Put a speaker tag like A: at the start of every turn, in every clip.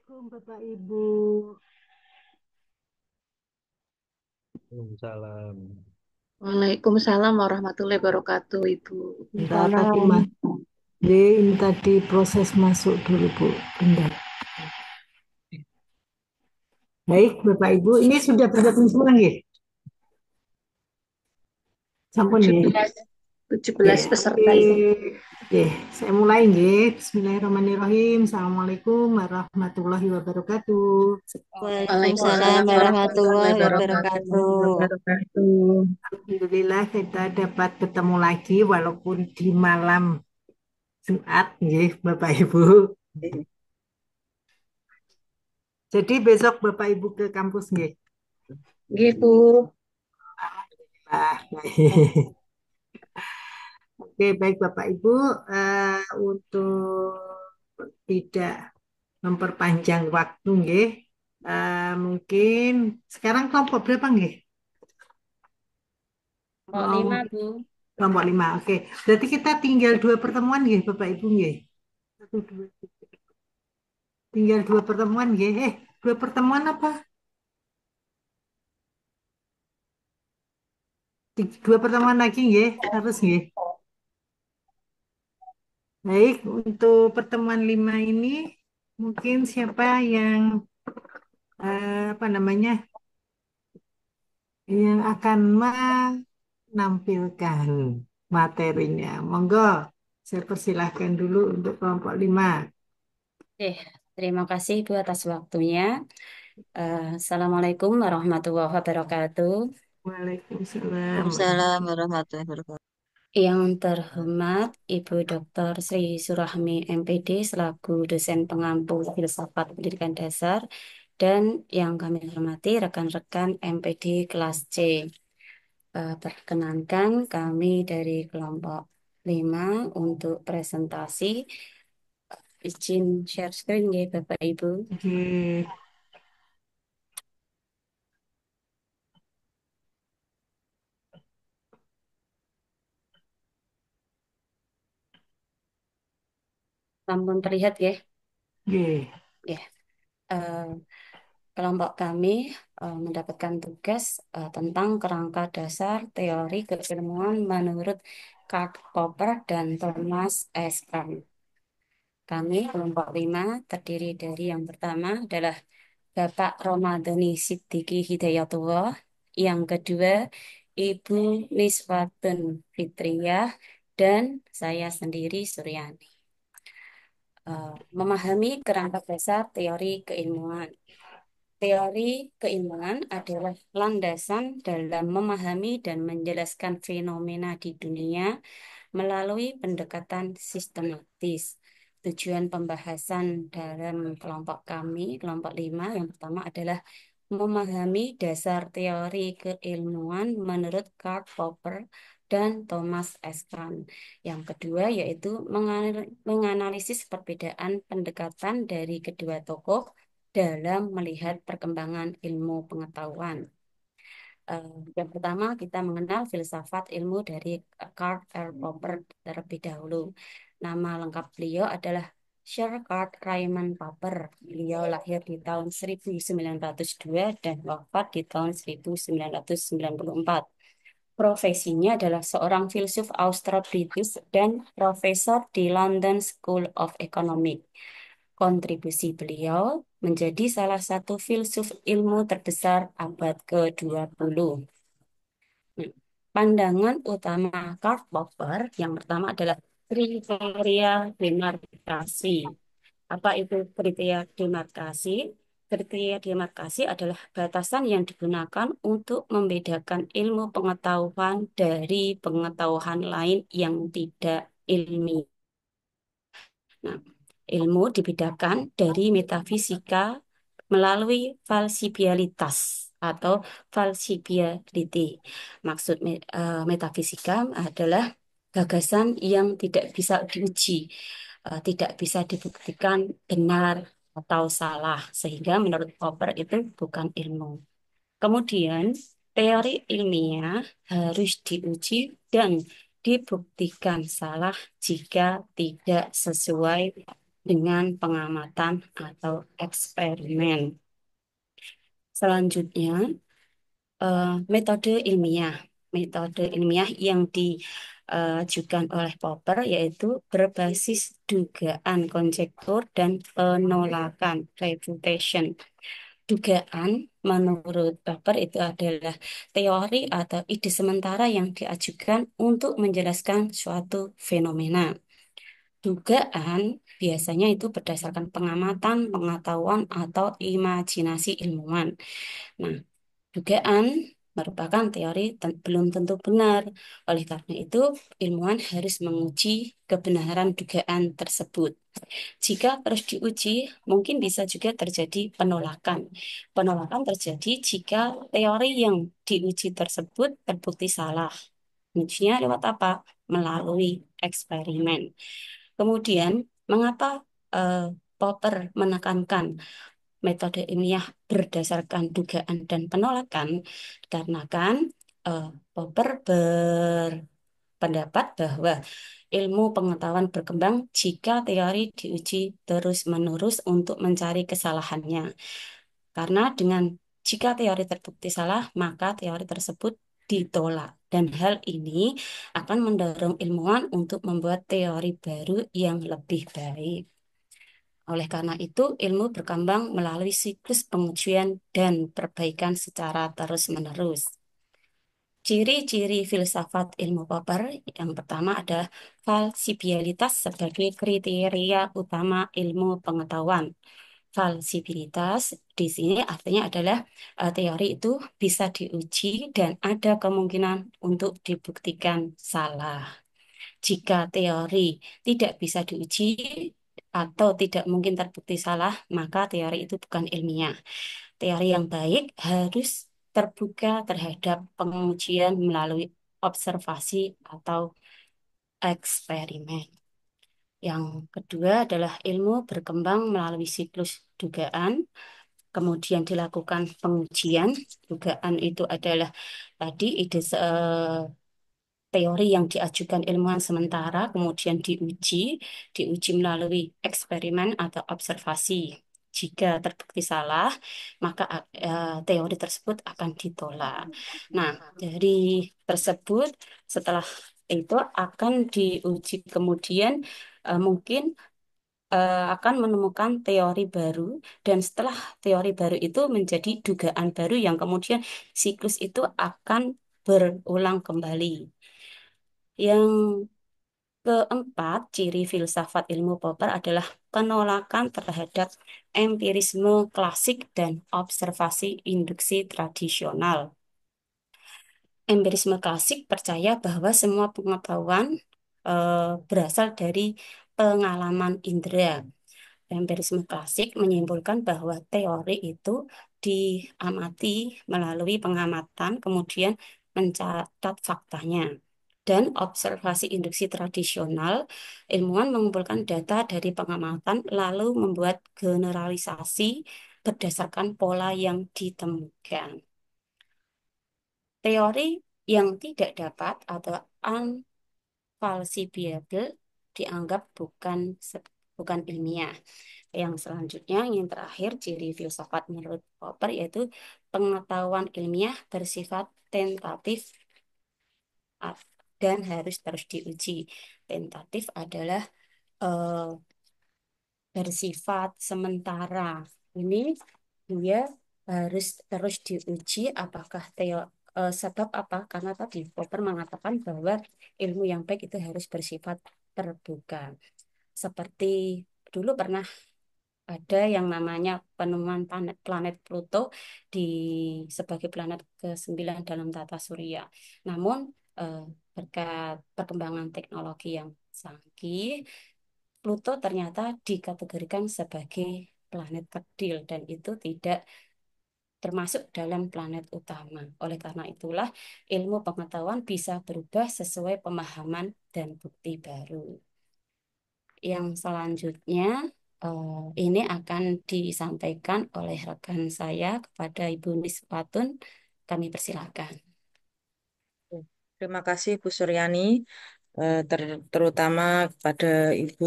A: Assalamualaikum Bapak Ibu.
B: Salam.
C: Waalaikumsalam warahmatullahi wabarakatuh, Ibu.
A: Bentar tadi
C: Salam.
A: Mas. Ini tadi proses masuk dulu Bu. Bentar. Baik Bapak Ibu, ini sudah bergabung semua nggih? Sampun nggih.
C: 17,
A: Oke,
C: 17
A: oke.
C: peserta, Ibu.
A: Oke, saya mulai nggih. Bismillahirrahmanirrahim. Assalamualaikum warahmatullahi wabarakatuh.
C: Waalaikumsalam
D: Waalaikumsalam
C: warahmatullahi
D: warahmatullahi
C: wabarakatuh.
D: wabarakatuh.
A: Alhamdulillah kita dapat ketemu lagi walaupun di malam Jumat nggih Bapak Ibu. Jadi besok Bapak Ibu ke kampus nggih.
C: Gitu.
A: Ah, baik. Oke, baik Bapak Ibu, untuk tidak memperpanjang waktu, nggih, mungkin sekarang kelompok berapa, nggih?
D: Mau
A: Oh,
D: 5, Bu.
A: kelompok 5. Oke, berarti kita tinggal dua pertemuan, nggih, Bapak Ibu, nggih. Satu, dua, tinggal dua pertemuan, nggih. Dua pertemuan apa? Dua pertemuan lagi, nggih, harus, nggih. Baik, untuk pertemuan 5 ini, mungkin siapa yang apa namanya yang akan menampilkan materinya. Monggo, saya persilahkan dulu untuk kelompok 5.
D: Oke, terima kasih Bu atas waktunya. Assalamualaikum warahmatullahi wabarakatuh.
A: Waalaikumsalam.
C: Waalaikumsalam warahmatullahi wabarakatuh.
D: Yang terhormat Ibu Dr. Sri Surahmi MPD selaku dosen pengampu Filsafat Pendidikan Dasar dan yang kami hormati rekan-rekan MPD kelas C. Perkenankan kami dari kelompok 5 untuk presentasi. Izin share screen ya Bapak Ibu.
A: Oke,
D: Sampun terlihat ya.
A: oke.
D: Ya, eh, kelompok kami mendapatkan tugas tentang kerangka dasar teori keilmuan menurut Karl Popper dan Thomas S. Kuhn. Kami kelompok 5 terdiri dari yang pertama adalah Bapak Romadhoni Siddiqui Hidayatullah, yang kedua Ibu Miswatun Fitriyah, dan saya sendiri Suryani. Memahami kerangka dasar teori keilmuan. Teori keilmuan adalah landasan dalam memahami dan menjelaskan fenomena di dunia melalui pendekatan sistematis. Tujuan pembahasan dalam kelompok kami, kelompok 5, yang pertama adalah memahami dasar teori keilmuan menurut Karl Popper dan Thomas S. Kuhn. Yang kedua yaitu menganalisis perbedaan pendekatan dari kedua tokoh dalam melihat perkembangan ilmu pengetahuan. Eh, yang pertama kita mengenal filsafat ilmu dari Karl R. Popper terlebih dahulu. Nama lengkap beliau adalah Sir Karl Raymond Popper. Beliau lahir di tahun 1902 dan wafat di tahun 1994. Profesinya adalah seorang filsuf Austro-British dan profesor di London School of Economics. Kontribusi beliau menjadi salah satu filsuf ilmu terbesar abad ke-20. Nah, pandangan utama Karl Popper yang pertama adalah kriteria demarkasi. Apa itu kriteria demarkasi? Kriteria demarkasi adalah batasan yang digunakan untuk membedakan ilmu pengetahuan dari pengetahuan lain yang tidak ilmiah. Nah, ilmu dibedakan dari metafisika melalui falsipialitas atau falsipiality. Maksud metafisika adalah gagasan yang tidak bisa diuji, tidak bisa dibuktikan benar atau salah, sehingga menurut Popper itu bukan ilmu. Kemudian, teori ilmiah harus diuji dan dibuktikan salah jika tidak sesuai dengan pengamatan atau eksperimen. Selanjutnya, metode ilmiah. Metode ilmiah yang diajukan oleh Popper yaitu berbasis dugaan, konjektur, dan penolakan, refutation. Dugaan menurut Popper itu adalah teori atau ide sementara yang diajukan untuk menjelaskan suatu fenomena. Dugaan biasanya itu berdasarkan pengamatan, pengetahuan, atau imajinasi ilmuwan. Nah, dugaan merupakan teori belum tentu benar. Oleh karena itu, ilmuwan harus menguji kebenaran dugaan tersebut. Jika terus diuji, mungkin bisa juga terjadi penolakan. Penolakan terjadi jika teori yang diuji tersebut terbukti salah. Ujinya lewat apa? Melalui eksperimen. Kemudian, mengapa eh, Popper menekankan metode ilmiah berdasarkan dugaan dan penolakan? Karena kan Popper berpendapat bahwa ilmu pengetahuan berkembang jika teori diuji terus-menerus untuk mencari kesalahannya. Karena jika teori terbukti salah, maka teori tersebut ditolak. Dan hal ini akan mendorong ilmuwan untuk membuat teori baru yang lebih baik. Oleh karena itu, ilmu berkembang melalui siklus pengujian dan perbaikan secara terus-menerus. Ciri-ciri filsafat ilmu Popper yang pertama adalah falsibilitas sebagai kriteria utama ilmu pengetahuan. Falsibilitas di sini artinya adalah teori itu bisa diuji dan ada kemungkinan untuk dibuktikan salah. Jika teori tidak bisa diuji atau tidak mungkin terbukti salah, maka teori itu bukan ilmiah. Teori yang baik harus terbuka terhadap pengujian melalui observasi atau eksperimen. Yang kedua adalah ilmu berkembang melalui siklus dugaan, kemudian dilakukan pengujian. Dugaan itu adalah tadi teori yang diajukan ilmuwan sementara, kemudian diuji melalui eksperimen atau observasi. Jika terbukti salah, maka teori tersebut akan ditolak. Nah, dari tersebut, setelah itu akan diuji kemudian mungkin akan menemukan teori baru, dan setelah teori baru itu menjadi dugaan baru yang kemudian siklus itu akan berulang kembali. Yang keempat, ciri filsafat ilmu Popper adalah penolakan terhadap empirisme klasik dan observasi induksi tradisional. Empirisme klasik percaya bahwa semua pengetahuan berasal dari pengalaman indera. Empirisme klasik menyimpulkan bahwa teori itu diamati melalui pengamatan, kemudian mencatat faktanya. Dan observasi induksi tradisional, ilmuwan mengumpulkan data dari pengamatan lalu membuat generalisasi berdasarkan pola yang ditemukan. Teori yang tidak dapat atau unfalsifiable dianggap bukan ilmiah. Yang selanjutnya, yang terakhir, ciri filsafat menurut Popper yaitu pengetahuan ilmiah bersifat tentatif dan harus terus diuji. Tentatif adalah eh, bersifat sementara. Ini dia harus terus diuji apakah sebab apa? Karena tadi Popper mengatakan bahwa ilmu yang baik itu harus bersifat terbuka. Seperti dulu pernah ada yang namanya penemuan planet Pluto di sebagai planet ke-9 dalam tata surya. Namun eh, berkat perkembangan teknologi yang canggih, Pluto ternyata dikategorikan sebagai planet kecil dan itu tidak termasuk dalam planet utama. Oleh karena itulah ilmu pengetahuan bisa berubah sesuai pemahaman dan bukti baru. Yang selanjutnya ini akan disampaikan oleh rekan saya kepada Ibu Niswatun. Kami persilakan.
C: Terima kasih Bu Suryani. terutama kepada Ibu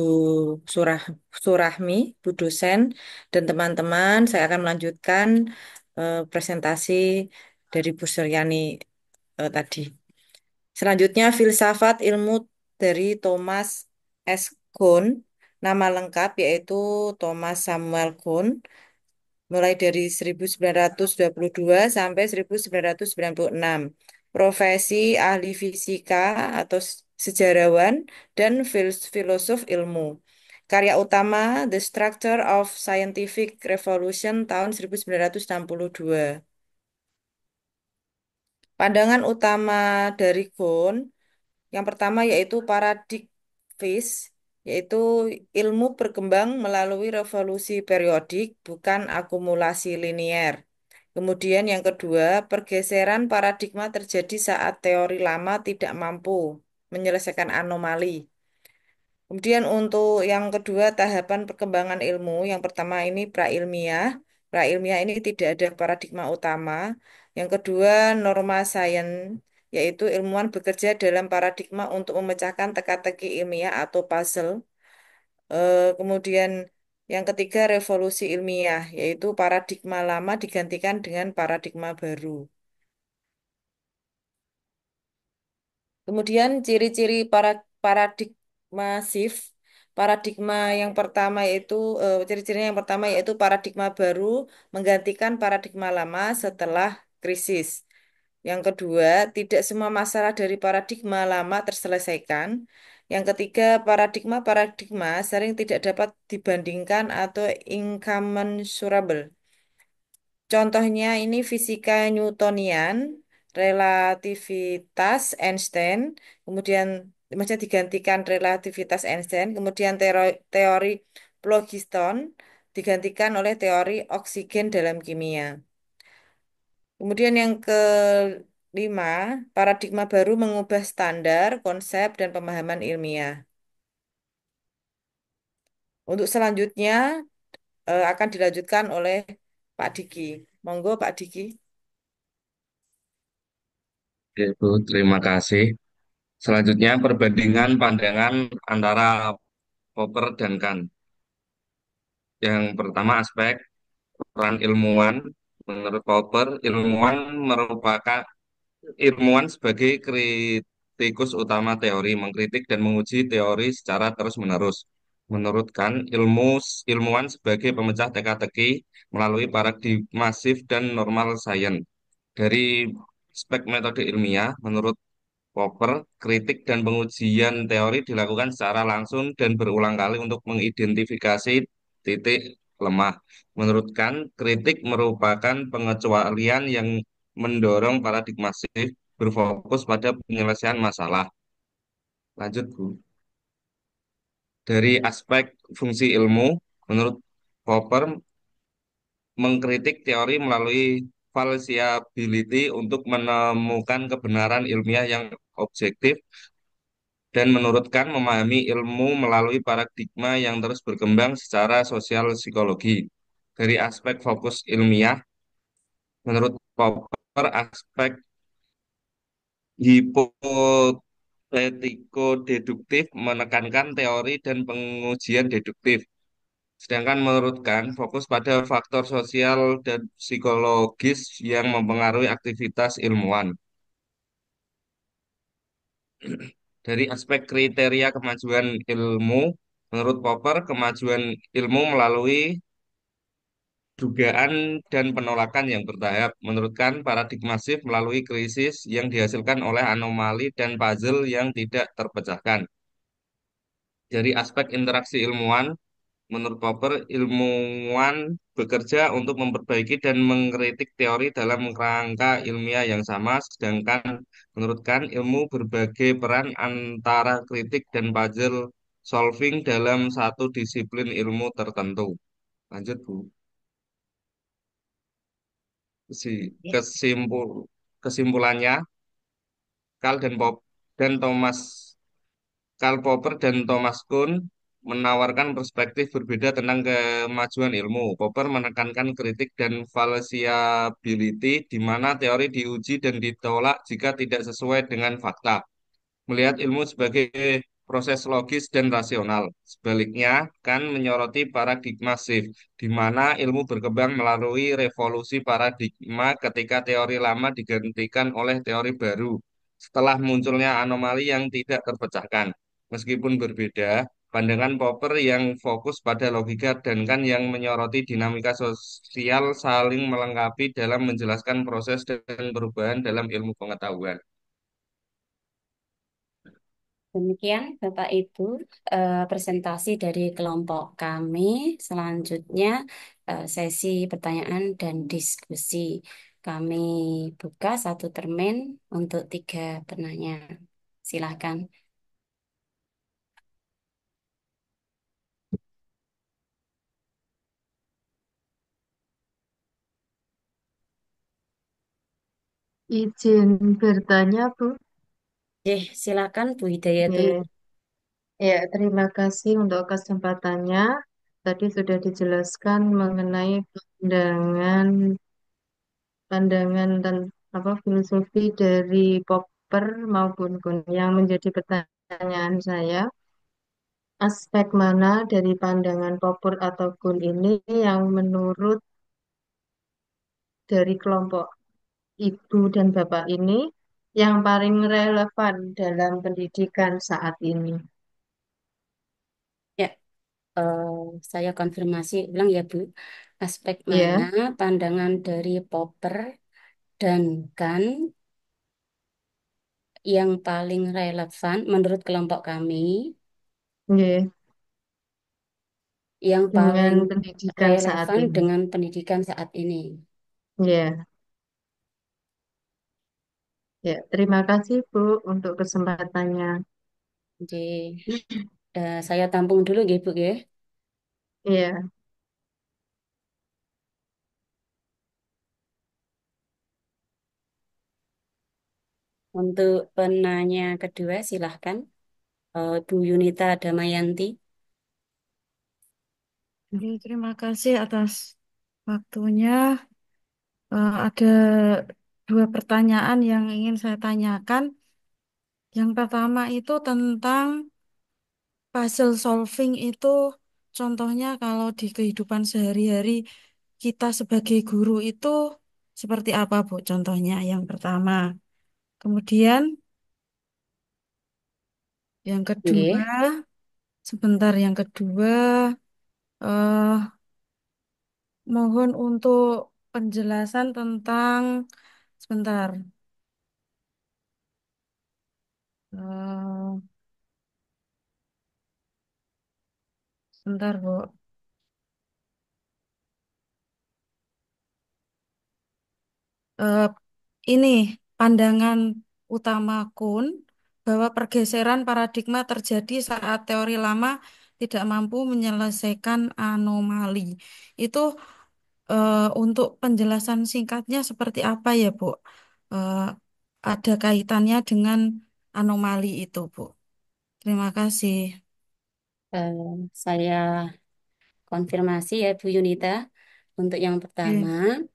C: Surah Surahmi, Bu dosen, dan teman-teman. Saya akan melanjutkan presentasi dari Bu Suryani tadi. Selanjutnya, filsafat ilmu dari Thomas S. Kuhn, nama lengkap yaitu Thomas Samuel Kuhn, mulai dari 1922 sampai 1996. Profesi ahli fisika atau sejarawan dan filosof ilmu. Karya utama The Structure of Scientific Revolution tahun 1962. Pandangan utama dari Kuhn yang pertama yaitu paradigmatis, yaitu ilmu berkembang melalui revolusi periodik, bukan akumulasi linier. Kemudian yang kedua, pergeseran paradigma terjadi saat teori lama tidak mampu menyelesaikan anomali. Kemudian untuk yang kedua, tahapan perkembangan ilmu. Yang pertama ini prailmiah. Prailmiah ini tidak ada paradigma utama. Yang kedua, norma sains, yaitu ilmuwan bekerja dalam paradigma untuk memecahkan teka-teki ilmiah atau puzzle. Kemudian yang ketiga, revolusi ilmiah, yaitu paradigma lama digantikan dengan paradigma baru. Kemudian ciri-ciri paradigma shift. Paradigma yang pertama yaitu ciri-cirinya yang pertama yaitu paradigma baru menggantikan paradigma lama setelah krisis. Yang kedua, tidak semua masalah dari paradigma lama terselesaikan. Yang ketiga, paradigma-paradigma sering tidak dapat dibandingkan atau incommensurable. Contohnya ini fisika Newtonian, relativitas Einstein, kemudian maksudnya digantikan relativitas Einstein, kemudian teori phlogiston digantikan oleh teori oksigen dalam kimia. Kemudian yang kelima, paradigma baru mengubah standar, konsep, dan pemahaman ilmiah. Untuk selanjutnya akan dilanjutkan oleh Pak Diki. Monggo Pak Diki.
B: Oke, Bu, terima kasih. Selanjutnya, perbandingan pandangan antara Popper dan Kant. Yang pertama, aspek peran ilmuwan. Menurut Popper, ilmuwan sebagai kritikus utama teori, mengkritik dan menguji teori secara terus-menerus. Menurut Kant, ilmuwan sebagai pemecah teka-teki melalui paradigma shift dan normal science. Dari aspek metode ilmiah, menurut Popper, kritik dan pengujian teori dilakukan secara langsung dan berulang kali untuk mengidentifikasi titik lemah. Menurut Kant, kritik merupakan pengecualian yang mendorong paradigma shift berfokus pada penyelesaian masalah. Lanjut, Bu. Dari aspek fungsi ilmu, menurut Popper, mengkritik teori melalui falsifiability untuk menemukan kebenaran ilmiah yang objektif dan menurutkan memahami ilmu melalui paradigma yang terus berkembang secara sosial psikologi. Dari aspek fokus ilmiah, menurut Popper, aspek hipotetiko-deduktif menekankan teori dan pengujian deduktif. Sedangkan menurut Kant, fokus pada faktor sosial dan psikologis yang mempengaruhi aktivitas ilmuwan. Dari aspek kriteria kemajuan ilmu, menurut Popper, kemajuan ilmu melalui dugaan dan penolakan yang bertahap. Menurutkan paradigma shift melalui krisis yang dihasilkan oleh anomali dan puzzle yang tidak terpecahkan. Dari aspek interaksi ilmuwan, menurut Popper, ilmuwan bekerja untuk memperbaiki dan mengkritik teori dalam kerangka ilmiah yang sama, sedangkan menurut Kant, ilmu berbagai peran antara kritik dan puzzle solving dalam satu disiplin ilmu tertentu. Lanjut, Bu.
C: Ya.
B: Kesimpulannya, Karl dan Pop dan Thomas Karl Popper dan Thomas Kuhn menawarkan perspektif berbeda tentang kemajuan ilmu. Popper menekankan kritik dan falsifiability, di mana teori diuji dan ditolak jika tidak sesuai dengan fakta. melihat ilmu sebagai proses logis dan rasional. Sebaliknya, Kant menyoroti paradigma shift, di mana ilmu berkembang melalui revolusi paradigma ketika teori lama digantikan oleh teori baru setelah munculnya anomali yang tidak terpecahkan. Meskipun berbeda, pandangan Popper yang fokus pada logika dan Kant yang menyoroti dinamika sosial saling melengkapi dalam menjelaskan proses dan perubahan dalam ilmu pengetahuan.
D: Demikian Bapak Ibu presentasi dari kelompok kami. Selanjutnya sesi pertanyaan dan diskusi. Kami buka satu termin untuk tiga penanya. Silakan.
E: Izin bertanya, Bu.
D: Silakan Bu Hidayatun.
E: Ya, ya, terima kasih untuk kesempatannya. Tadi sudah dijelaskan mengenai pandangan pandangan dan apa filosofi dari Popper maupun Kuhn. Yang menjadi pertanyaan saya, aspek mana dari pandangan Popper atau Kuhn ini yang menurut dari kelompok Ibu dan Bapak ini yang paling relevan dalam pendidikan saat ini?
D: Ya, eh, saya konfirmasi ulang ya Bu. Aspek mana
E: Ya,
D: pandangan dari Popper dan Kan yang paling relevan menurut kelompok kami,
E: ya,
D: yang
E: dengan
D: paling
E: pendidikan saat
D: relevan
E: ini.
D: dengan pendidikan saat ini.
E: Ya, ya, terima kasih Bu untuk kesempatannya.
D: Jadi, saya tampung dulu nggih, Bu nggih.
E: Ya,
D: Untuk penanya kedua silahkan Bu Yunita Damayanti.
F: Jadi, terima kasih atas waktunya. Ada dua pertanyaan yang ingin saya tanyakan. Yang pertama itu tentang puzzle solving itu, contohnya kalau di kehidupan sehari-hari kita sebagai guru itu seperti apa, Bu? Contohnya yang pertama. Kemudian yang kedua,
D: Nggih.
F: sebentar yang kedua, eh mohon untuk penjelasan tentang sebentar. Eh, Sebentar, Bu. Eh, ini pandangan utama Kuhn bahwa pergeseran paradigma terjadi saat teori lama tidak mampu menyelesaikan anomali. Itu untuk penjelasan singkatnya seperti apa ya, Bu? Eh, ada kaitannya dengan anomali itu, Bu. Terima kasih.
D: Eh, saya konfirmasi ya Bu Yunita. Untuk yang pertama,
F: Oke.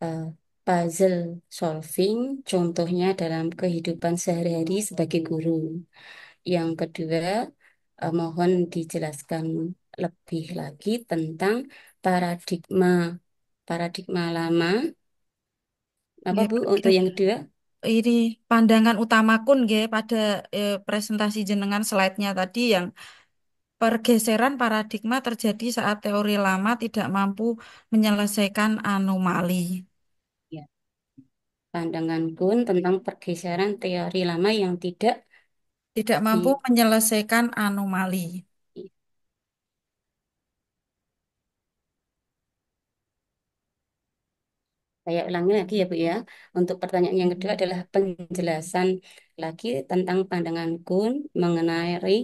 D: eh, puzzle solving contohnya dalam kehidupan sehari-hari sebagai guru. Yang kedua, mohon dijelaskan lebih lagi tentang paradigma paradigma lama. Apa
F: Ya,
D: Bu untuk yang kedua?
F: ini pandangan utama Kun nggih pada presentasi jenengan slide-nya tadi yang pergeseran paradigma terjadi saat teori lama tidak mampu menyelesaikan anomali.
D: Ya, pandangan Kun tentang pergeseran teori lama yang tidak
F: Tidak mampu
D: di
F: menyelesaikan anomali.
D: Saya ulangi lagi ya Bu ya. Untuk pertanyaan yang kedua adalah penjelasan lagi tentang pandangan Kuhn mengenai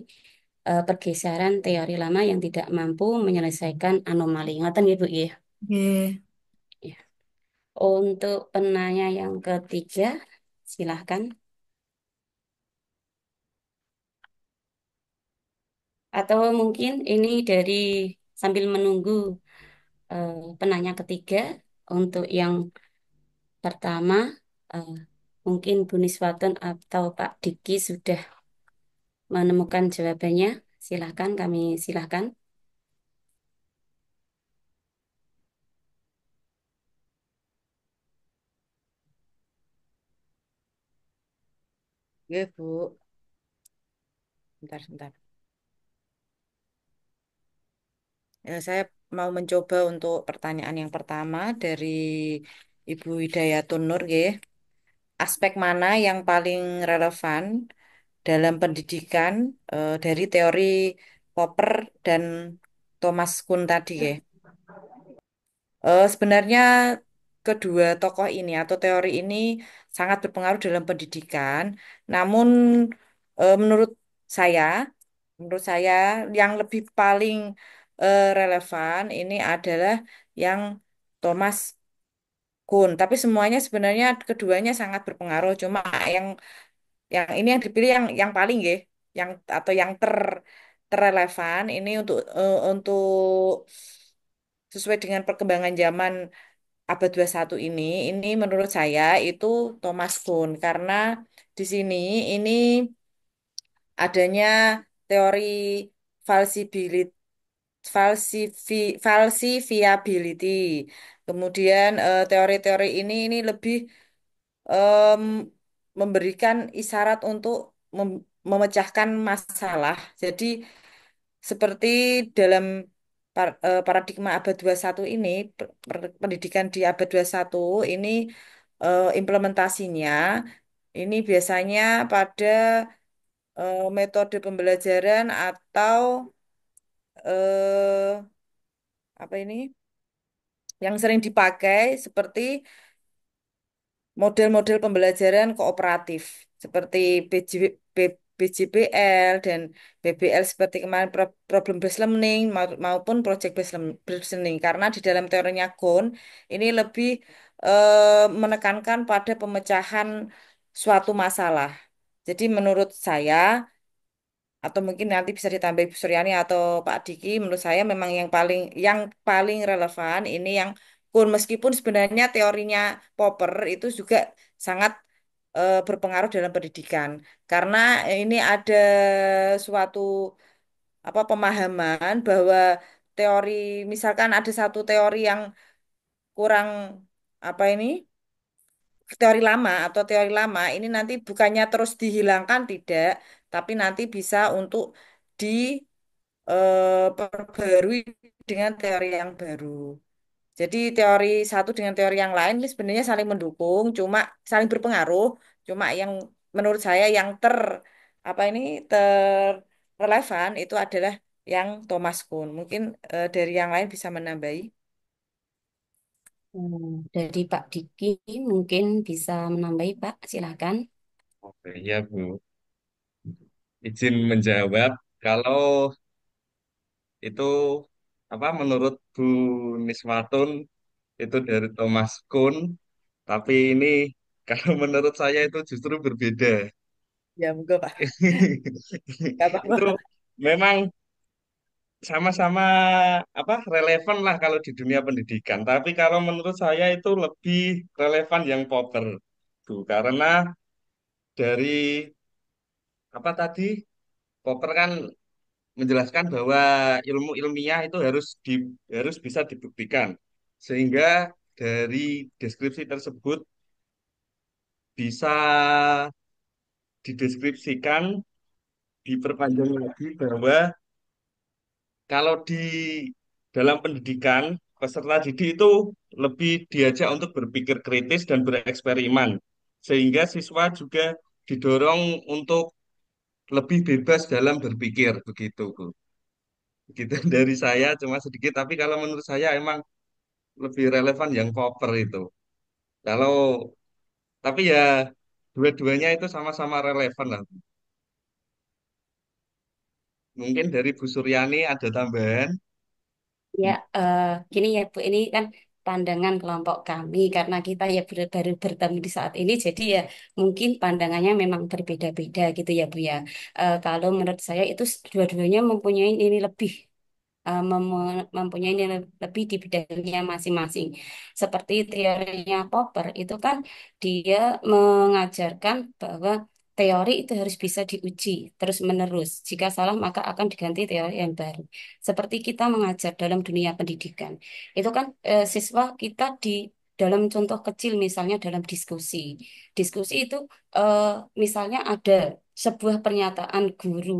D: pergeseran teori lama yang tidak mampu menyelesaikan anomali. Ngoten ya Bu ya.
F: Oke.
D: Ya. Untuk penanya yang ketiga, silahkan. Atau mungkin ini dari sambil menunggu penanya ketiga untuk yang pertama, eh, mungkin Bu Niswatun atau Pak Diki sudah menemukan jawabannya? Silahkan, kami silahkan.
C: Ya, Bu. Bentar, bentar. Ya, saya mau mencoba untuk pertanyaan yang pertama dari Ibu Hidayatun Nur, nggih. Aspek mana yang paling relevan dalam pendidikan dari teori Popper dan Thomas Kuhn tadi, ya? Sebenarnya kedua tokoh ini atau teori ini sangat berpengaruh dalam pendidikan. Namun menurut saya, menurut saya yang lebih paling relevan ini adalah yang Thomas Kuhn. Tapi semuanya sebenarnya keduanya sangat berpengaruh. Cuma yang ini yang dipilih yang paling ya, yang atau yang terrelevan ini untuk sesuai dengan perkembangan zaman abad 21 ini menurut saya itu Thomas Kuhn karena di sini ini adanya teori falsibility falsifiability. Kemudian teori-teori ini lebih em, memberikan isyarat untuk memecahkan masalah. Jadi seperti dalam paradigma abad 21 ini, pendidikan di abad 21 ini implementasinya ini biasanya pada metode pembelajaran atau eh, apa ini yang sering dipakai seperti model-model pembelajaran kooperatif seperti BJBL dan BBL seperti kemarin problem based learning maupun project based learning karena di dalam teorinya Kuhn ini lebih menekankan pada pemecahan suatu masalah. Jadi menurut saya atau mungkin nanti bisa ditambah Ibu Suryani atau Pak Diki, menurut saya memang yang paling relevan ini yang Kuhn meskipun sebenarnya teorinya Popper itu juga sangat berpengaruh dalam pendidikan karena ini ada suatu apa pemahaman bahwa teori misalkan ada satu teori yang kurang apa ini teori lama ini nanti bukannya terus dihilangkan tidak tapi nanti bisa untuk perbarui dengan teori yang baru. Jadi teori satu dengan teori yang lain ini sebenarnya saling mendukung, cuma saling berpengaruh. Cuma yang menurut saya yang apa ini terrelevan itu adalah yang Thomas Kuhn. Mungkin dari yang lain bisa menambahi.
D: Dari Pak Diki mungkin bisa menambahi, Pak. Silahkan.
B: Oke, ya Bu. Izin menjawab, kalau itu apa menurut Bu Niswatun itu dari Thomas Kuhn, tapi ini kalau menurut saya itu justru berbeda.
C: Ya, monggo Pak. Gak
B: Itu
C: apa-apa.
B: memang sama-sama apa relevan lah kalau di dunia pendidikan. Tapi kalau menurut saya itu lebih relevan yang Popper, tuh karena dari apa tadi Popper kan menjelaskan bahwa ilmu ilmiah itu harus bisa dibuktikan. Sehingga dari deskripsi tersebut bisa dideskripsikan, diperpanjang lagi bahwa kalau di dalam pendidikan, peserta didik itu lebih diajak untuk berpikir kritis dan bereksperimen. Sehingga siswa juga didorong untuk lebih bebas dalam berpikir, begitu, Bu. Begitu dari saya, cuma sedikit. Tapi kalau menurut saya emang lebih relevan yang Popper itu. Kalau tapi ya dua-duanya itu sama-sama relevan lah. Mungkin dari Bu Suryani ada tambahan.
D: Ya, gini ya Bu, ini kan pandangan kelompok kami karena kita ya baru bertemu di saat ini, jadi ya mungkin pandangannya memang berbeda-beda gitu ya Bu ya. Kalau menurut saya itu dua-duanya mempunyai ini lebih mempunyai nilai lebih di bidangnya masing-masing. Seperti teorinya Popper itu kan dia mengajarkan bahwa teori itu harus bisa diuji terus-menerus. Jika salah, maka akan diganti teori yang baru. Seperti kita mengajar dalam dunia pendidikan. Itu kan siswa kita di dalam contoh kecil, misalnya dalam diskusi. Diskusi itu eh, misalnya ada sebuah pernyataan guru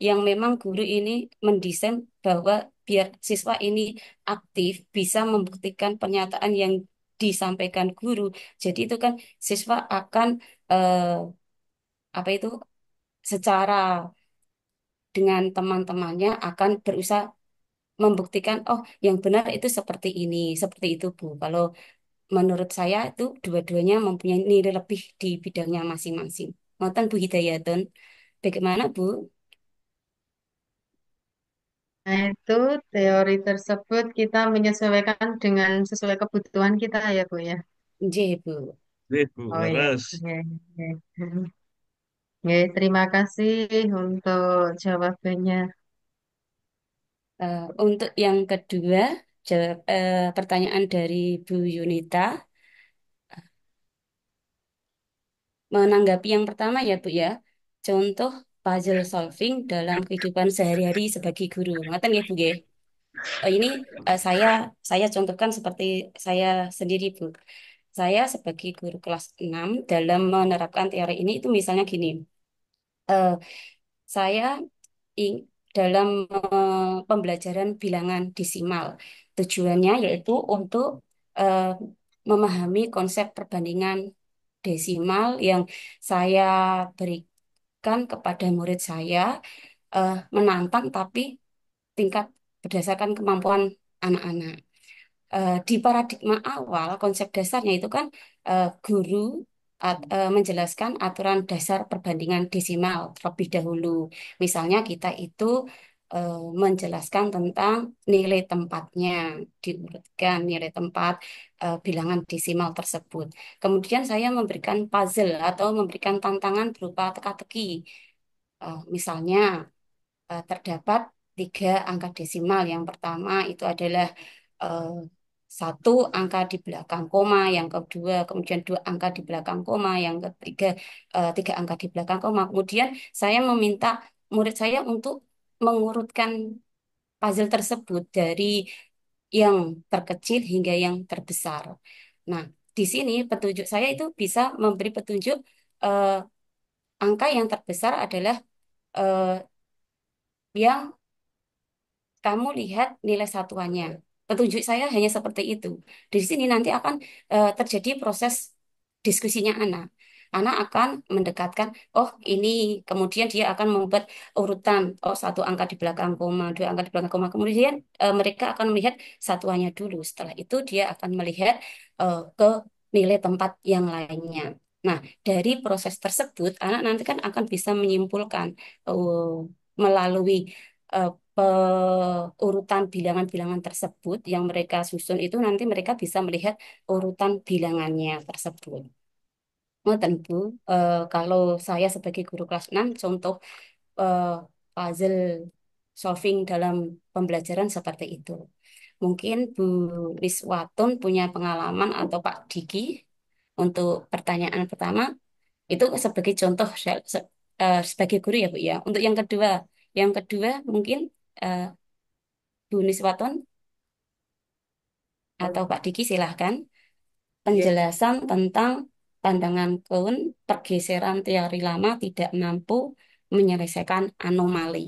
D: yang memang guru ini mendesain bahwa biar siswa ini aktif, bisa membuktikan pernyataan yang disampaikan guru. Jadi itu kan siswa akan apa itu secara dengan teman-temannya akan berusaha membuktikan oh yang benar itu seperti itu Bu. Kalau menurut saya itu dua-duanya mempunyai nilai lebih di bidangnya masing-masing. Ngoten Bu Hidayatun. Bagaimana Bu?
E: Nah, itu teori tersebut kita menyesuaikan dengan sesuai kebutuhan kita ya, Bu ya.
D: Nggih Bu.
B: Bu,
E: Oh ya.
B: leres.
E: Oke, oke. Oke, terima kasih untuk jawabannya.
D: Untuk yang kedua, pertanyaan dari Bu Yunita. Menanggapi yang pertama ya Bu ya, contoh puzzle solving dalam kehidupan sehari-hari sebagai guru. Ngaten ya Bu ya. Ini saya contohkan seperti saya sendiri Bu. Saya sebagai guru kelas 6 dalam menerapkan teori ini itu misalnya gini. eh, saya ing- dalam pembelajaran bilangan desimal. Tujuannya yaitu untuk eh, memahami konsep perbandingan desimal yang saya berikan kepada murid saya, menantang tapi tingkat berdasarkan kemampuan anak-anak. Di paradigma awal, konsep dasarnya itu kan guru menjelaskan aturan dasar perbandingan desimal terlebih dahulu. Misalnya kita itu menjelaskan tentang nilai tempatnya, diurutkan nilai tempat bilangan desimal tersebut. Kemudian saya memberikan puzzle atau memberikan tantangan berupa teka-teki. Misalnya terdapat tiga angka desimal. Yang pertama itu adalah eh, satu angka di belakang koma, yang kedua kemudian dua angka di belakang koma, yang ketiga tiga angka di belakang koma. Kemudian saya meminta murid saya untuk mengurutkan puzzle tersebut dari yang terkecil hingga yang terbesar. Nah, di sini petunjuk saya itu bisa memberi petunjuk eh, angka yang terbesar adalah eh, yang kamu lihat nilai satuannya. Petunjuk saya hanya seperti itu. Di sini nanti akan terjadi proses diskusinya anak. Anak akan mendekatkan, oh ini, kemudian dia akan membuat urutan, oh satu angka di belakang koma, dua angka di belakang koma. Kemudian mereka akan melihat satuannya dulu. Setelah itu dia akan melihat ke nilai tempat yang lainnya. Nah, dari proses tersebut, anak nanti kan akan bisa menyimpulkan melalui eh, urutan bilangan-bilangan tersebut yang mereka susun itu nanti mereka bisa melihat urutan bilangannya tersebut. Ngoten Bu, kalau saya sebagai guru kelas 6 contoh eh, puzzle solving dalam pembelajaran seperti itu. Mungkin Bu Liswatun punya pengalaman atau Pak Diki untuk pertanyaan pertama itu sebagai contoh sebagai guru ya Bu ya. Untuk yang kedua mungkin eh, Bu Niswaton atau Pak Diki silahkan
C: Ya,
D: penjelasan tentang pandangan Kuhn pergeseran teori lama tidak mampu menyelesaikan anomali.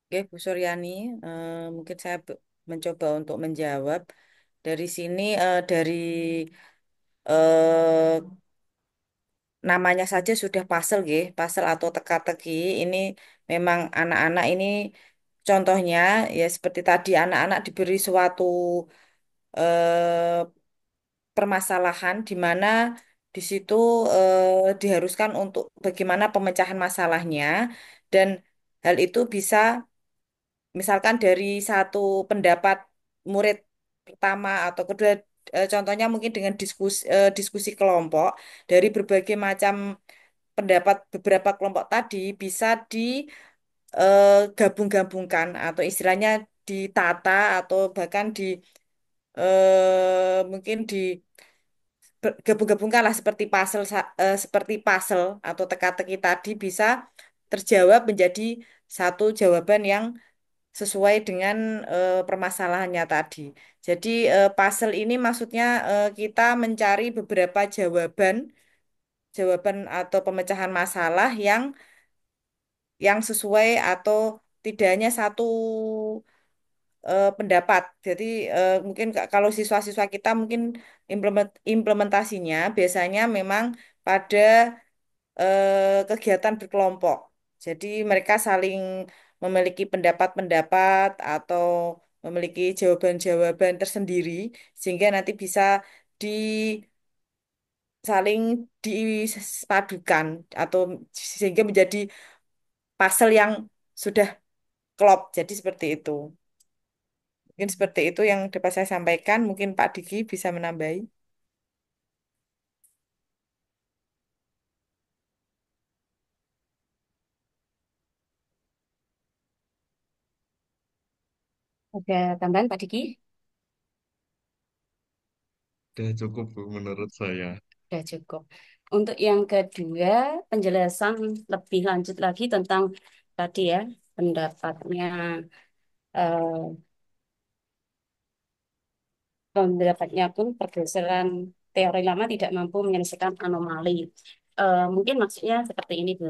C: oke Bu Suryani, mungkin saya mencoba untuk menjawab dari sini dari eh, namanya saja sudah puzzle ya, puzzle atau teka-teki. Ini memang anak-anak ini contohnya ya seperti tadi anak-anak diberi suatu eh, permasalahan di mana di situ diharuskan untuk bagaimana pemecahan masalahnya dan hal itu bisa misalkan dari satu pendapat murid pertama atau kedua contohnya mungkin dengan diskusi kelompok dari berbagai macam pendapat beberapa kelompok tadi bisa digabung-gabungkan atau istilahnya ditata atau bahkan mungkin gabung-gabungkan lah seperti puzzle atau teka-teki tadi bisa terjawab menjadi satu jawaban yang sesuai dengan permasalahannya tadi. Jadi puzzle ini maksudnya kita mencari beberapa jawaban atau pemecahan masalah yang sesuai atau tidak hanya satu pendapat. Jadi mungkin kalau siswa-siswa kita mungkin implementasinya biasanya memang pada kegiatan berkelompok. Jadi mereka saling memiliki pendapat-pendapat atau memiliki jawaban-jawaban tersendiri sehingga nanti bisa saling dipadukan atau sehingga menjadi puzzle yang sudah klop. Jadi seperti itu. Mungkin seperti itu yang dapat saya sampaikan. Mungkin Pak Diki bisa menambahi.
D: Ada tambahan Pak Diki?
B: Sudah cukup Bu menurut saya.
D: Sudah cukup. Untuk yang kedua, penjelasan lebih lanjut lagi tentang tadi ya, pendapatnya eh, pendapatnya pun pergeseran teori lama tidak mampu menyelesaikan anomali. Mungkin maksudnya seperti ini, Bu.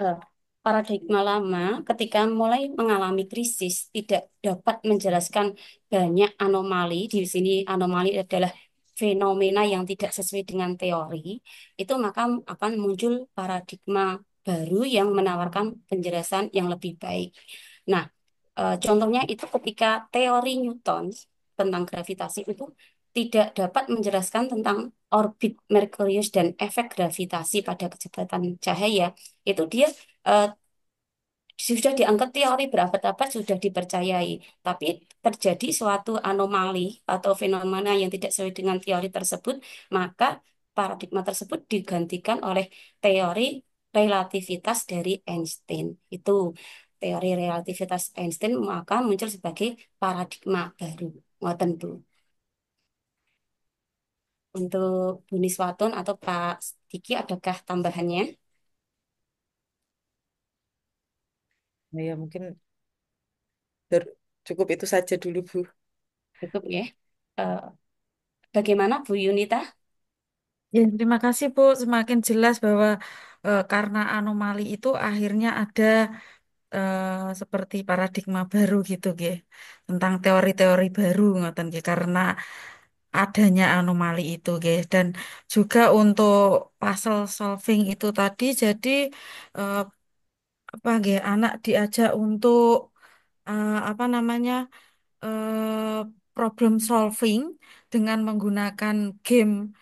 D: Eh, Paradigma lama ketika mulai mengalami krisis tidak dapat menjelaskan banyak anomali. Di sini anomali adalah fenomena yang tidak sesuai dengan teori. Itu maka akan muncul paradigma baru yang menawarkan penjelasan yang lebih baik. Nah, contohnya itu ketika teori Newton tentang gravitasi itu tidak dapat menjelaskan tentang orbit Merkurius dan efek gravitasi pada kecepatan cahaya, itu dia eh, sudah dianggap teori berabad-abad sudah dipercayai, tapi terjadi suatu anomali atau fenomena yang tidak sesuai dengan teori tersebut, maka paradigma tersebut digantikan oleh teori relativitas dari Einstein. Itu teori relativitas Einstein maka muncul sebagai paradigma baru. Ngoten Bu. Untuk Bu Niswatun atau Pak Diki, adakah tambahannya?
C: Nah, ya mungkin cukup itu saja dulu, Bu.
D: Cukup ya. Eh, Bagaimana Bu Yunita?
F: Ya, terima kasih Bu. Semakin jelas bahwa karena anomali itu akhirnya ada seperti paradigma baru gitu, Ge. Tentang teori-teori baru ngoten Ge, karena adanya anomali itu, Ge. Dan juga untuk puzzle solving itu tadi, jadi eh, apa, Ge, anak diajak untuk apa namanya? Problem solving dengan menggunakan game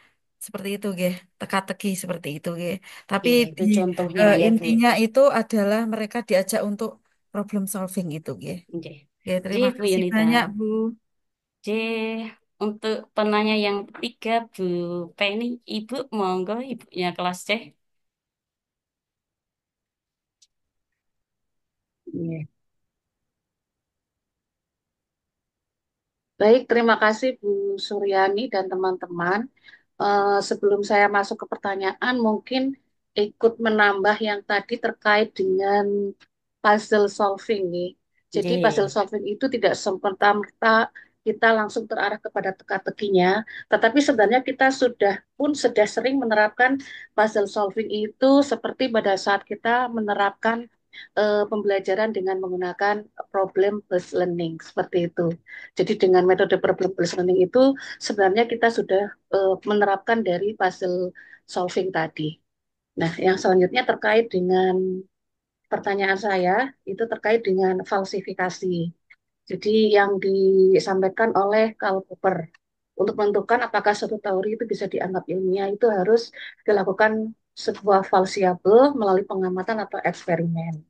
F: seperti itu, Ge. Teka-teki seperti itu, Ge. Tapi
D: Ya,
F: di
D: itu contohnya ya Bu.
F: intinya itu adalah mereka diajak untuk problem solving itu, Ge.
D: Oke.
F: Oke,
D: Jadi
F: terima
D: Bu
F: kasih
D: Yunita.
F: banyak, Bu.
D: J, untuk penanya yang ketiga Bu Penny, Ibu monggo ibunya kelas C.
G: Iya. Baik, terima kasih Bu Suryani dan teman-teman. Sebelum saya masuk ke pertanyaan, mungkin ikut menambah yang tadi terkait dengan puzzle solving nih. Jadi puzzle
D: J,
G: solving itu tidak semata-mata kita langsung terarah kepada teka-tekinya, tetapi sebenarnya kita sudah sering menerapkan puzzle solving itu seperti pada saat kita menerapkan pembelajaran dengan menggunakan problem based learning seperti itu. Jadi dengan metode problem based learning itu sebenarnya kita sudah menerapkan dari puzzle solving tadi. Nah, yang selanjutnya terkait dengan pertanyaan saya itu terkait dengan falsifikasi. Jadi yang disampaikan oleh Karl Popper untuk menentukan apakah suatu teori itu bisa dianggap ilmiah itu harus dilakukan sebuah falsiabel melalui pengamatan atau eksperimen.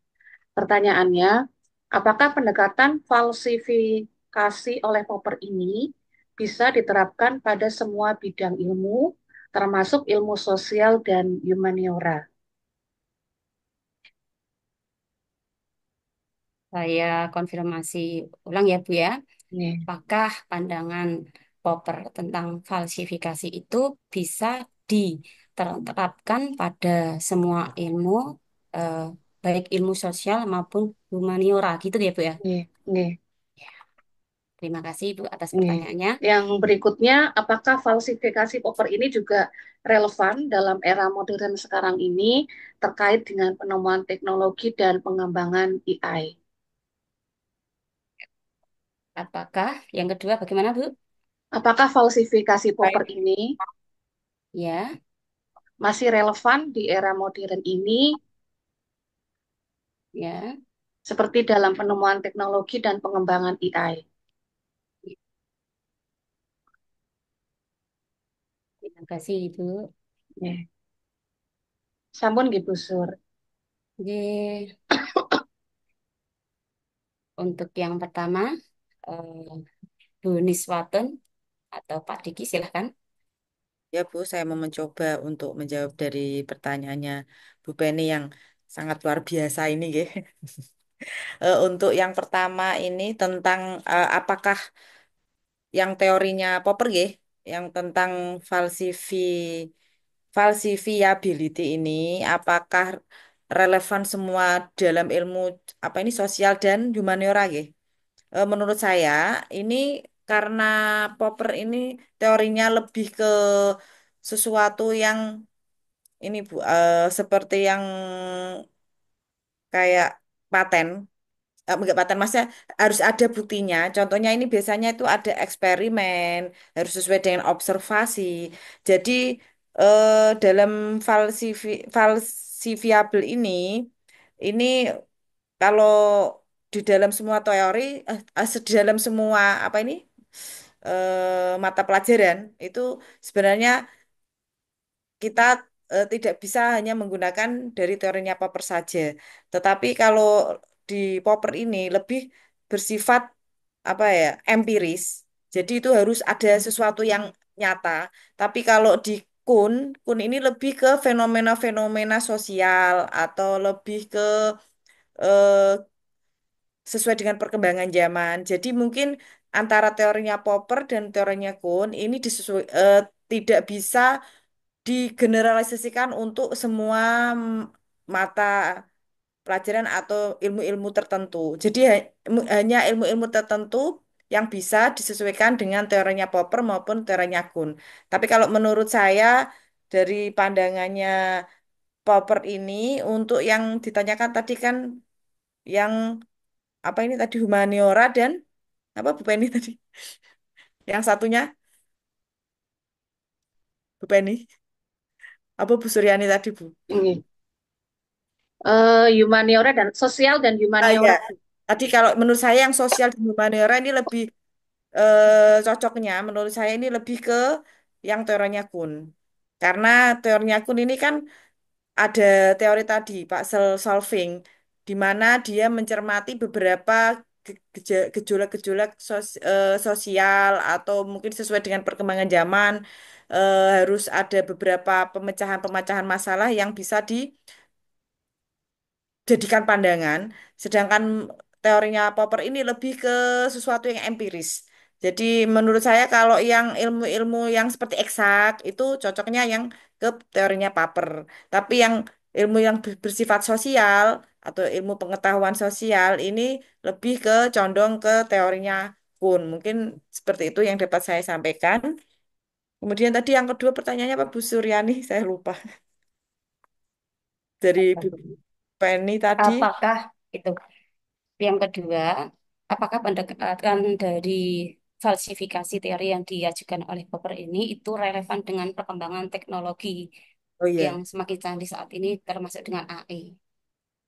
G: Pertanyaannya, apakah pendekatan falsifikasi oleh Popper ini bisa diterapkan pada semua bidang ilmu, termasuk ilmu sosial dan humaniora?
D: saya konfirmasi ulang ya Bu ya.
G: Nih,
D: Apakah pandangan Popper tentang falsifikasi itu bisa diterapkan pada semua ilmu, eh, baik ilmu sosial maupun humaniora gitu ya Bu ya.
G: Nggih, nggih,
D: Terima kasih Bu atas
G: nggih.
D: pertanyaannya.
G: Yang berikutnya, apakah falsifikasi Popper ini juga relevan dalam era modern sekarang ini terkait dengan penemuan teknologi dan pengembangan AI?
D: Apakah yang kedua bagaimana Bu?
G: Apakah falsifikasi Popper
C: Baik.
G: ini
D: Ya,
G: masih relevan di era modern ini
D: ya.
G: seperti dalam penemuan teknologi dan pengembangan AI?
D: Terima kasih Bu.
G: Nggih. Sampun nggih Bu Sur.
D: Jadi, untuk yang pertama, eh, Bu Niswatun atau Pak Diki silahkan.
C: Ya Bu, saya mau mencoba untuk menjawab dari pertanyaannya Bu Penny yang sangat luar biasa ini, nggih. Untuk yang pertama ini tentang apakah yang teorinya Popper, nggih, yang tentang falsifi falsifiability ini, apakah relevan semua dalam ilmu apa ini sosial dan humaniora, nggih? Menurut saya ini karena Popper ini teorinya lebih ke sesuatu yang ini Bu, seperti yang kayak paten. Enggak paten, maksudnya harus ada buktinya. Contohnya ini biasanya itu ada eksperimen, harus sesuai dengan observasi. Jadi dalam falsifiable ini kalau di dalam semua teori, di dalam semua apa ini mata pelajaran itu sebenarnya kita tidak bisa hanya menggunakan dari teorinya Popper saja. Tetapi kalau di Popper ini lebih bersifat apa ya, empiris. Jadi itu harus ada sesuatu yang nyata. Tapi kalau di Kuhn ini lebih ke fenomena-fenomena sosial atau lebih ke eh, sesuai dengan perkembangan zaman. Jadi mungkin antara teorinya Popper dan teorinya Kuhn ini tidak bisa digeneralisasikan untuk semua mata pelajaran atau ilmu-ilmu tertentu. Jadi hanya ilmu-ilmu tertentu yang bisa disesuaikan dengan teorinya Popper maupun teorinya Kuhn. Tapi kalau menurut saya dari pandangannya Popper ini untuk yang ditanyakan tadi kan yang apa ini tadi humaniora dan apa Bu Penny tadi? Yang satunya Bu Penny, apa Bu Suryani tadi Bu?
G: Nggih. Humaniora dan sosial dan
C: Ah ya,
G: humaniora.
C: tadi kalau menurut saya yang sosial dan humaniora ini lebih cocoknya menurut saya ini lebih ke yang teorinya Kuhn. Karena teorinya Kuhn ini kan ada teori tadi, Pak solving, di mana dia mencermati beberapa gejolak-gejolak sosial atau mungkin sesuai dengan perkembangan zaman, harus ada beberapa pemecahan-pemecahan masalah yang bisa jadikan pandangan, sedangkan teorinya Popper ini lebih ke sesuatu yang empiris. Jadi menurut saya kalau yang ilmu-ilmu yang seperti eksak itu cocoknya yang ke teorinya Popper. Tapi yang ilmu yang bersifat sosial atau ilmu pengetahuan sosial ini lebih ke condong ke teorinya Kuhn. Mungkin seperti itu yang dapat saya sampaikan. Kemudian tadi yang kedua pertanyaannya apa Bu Suryani? Saya lupa. Dari Bu Penny tadi.
D: Apakah itu yang kedua, apakah pendekatan dari falsifikasi teori yang diajukan oleh Popper ini itu relevan dengan perkembangan teknologi
C: Oh
D: yang
C: iya.
D: semakin canggih saat ini termasuk dengan AI?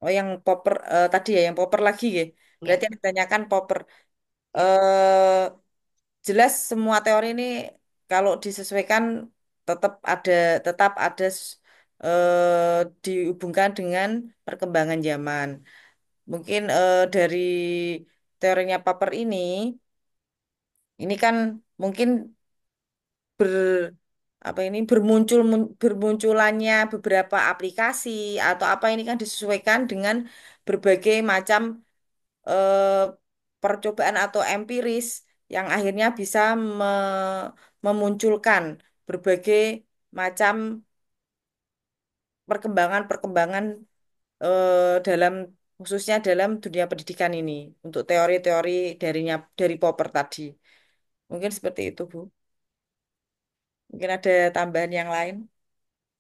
C: Oh, yang popper tadi ya, yang popper lagi ya.
D: Ya,
C: Berarti yang ditanyakan popper.
D: ya.
C: eh Jelas semua teori ini kalau disesuaikan tetap ada dihubungkan dengan perkembangan zaman. Mungkin dari teorinya popper ini kan mungkin ber apa ini bermunculannya beberapa aplikasi atau apa ini kan disesuaikan dengan berbagai macam eh, percobaan atau empiris. yang akhirnya bisa memunculkan berbagai macam perkembangan-perkembangan dalam khususnya dalam dunia pendidikan ini untuk teori-teori dari Popper tadi. Mungkin seperti itu, Bu. Mungkin ada tambahan yang lain.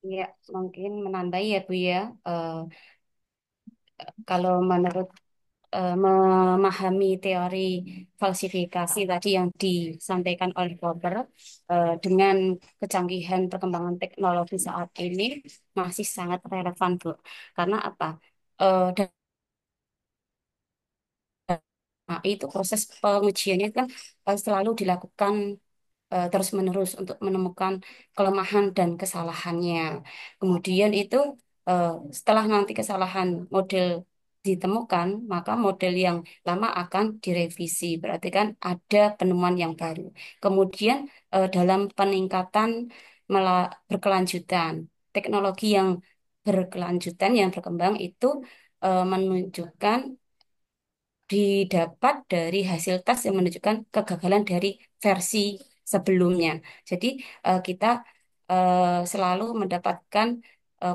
D: Ya, mungkin menambahi ya Bu ya. Eh, Kalau menurut memahami teori falsifikasi tadi yang disampaikan oleh Popper, dengan kecanggihan perkembangan teknologi saat ini masih sangat relevan, Bu. Karena apa? Nah, itu proses pengujiannya kan selalu dilakukan terus-menerus untuk menemukan kelemahan dan kesalahannya. Kemudian itu eh, setelah nanti kesalahan model ditemukan, maka model yang lama akan direvisi. Berarti kan ada penemuan yang baru. Kemudian dalam peningkatan berkelanjutan, teknologi yang berkelanjutan yang berkembang itu menunjukkan didapat dari hasil tes yang menunjukkan kegagalan dari versi sebelumnya. Jadi kita selalu mendapatkan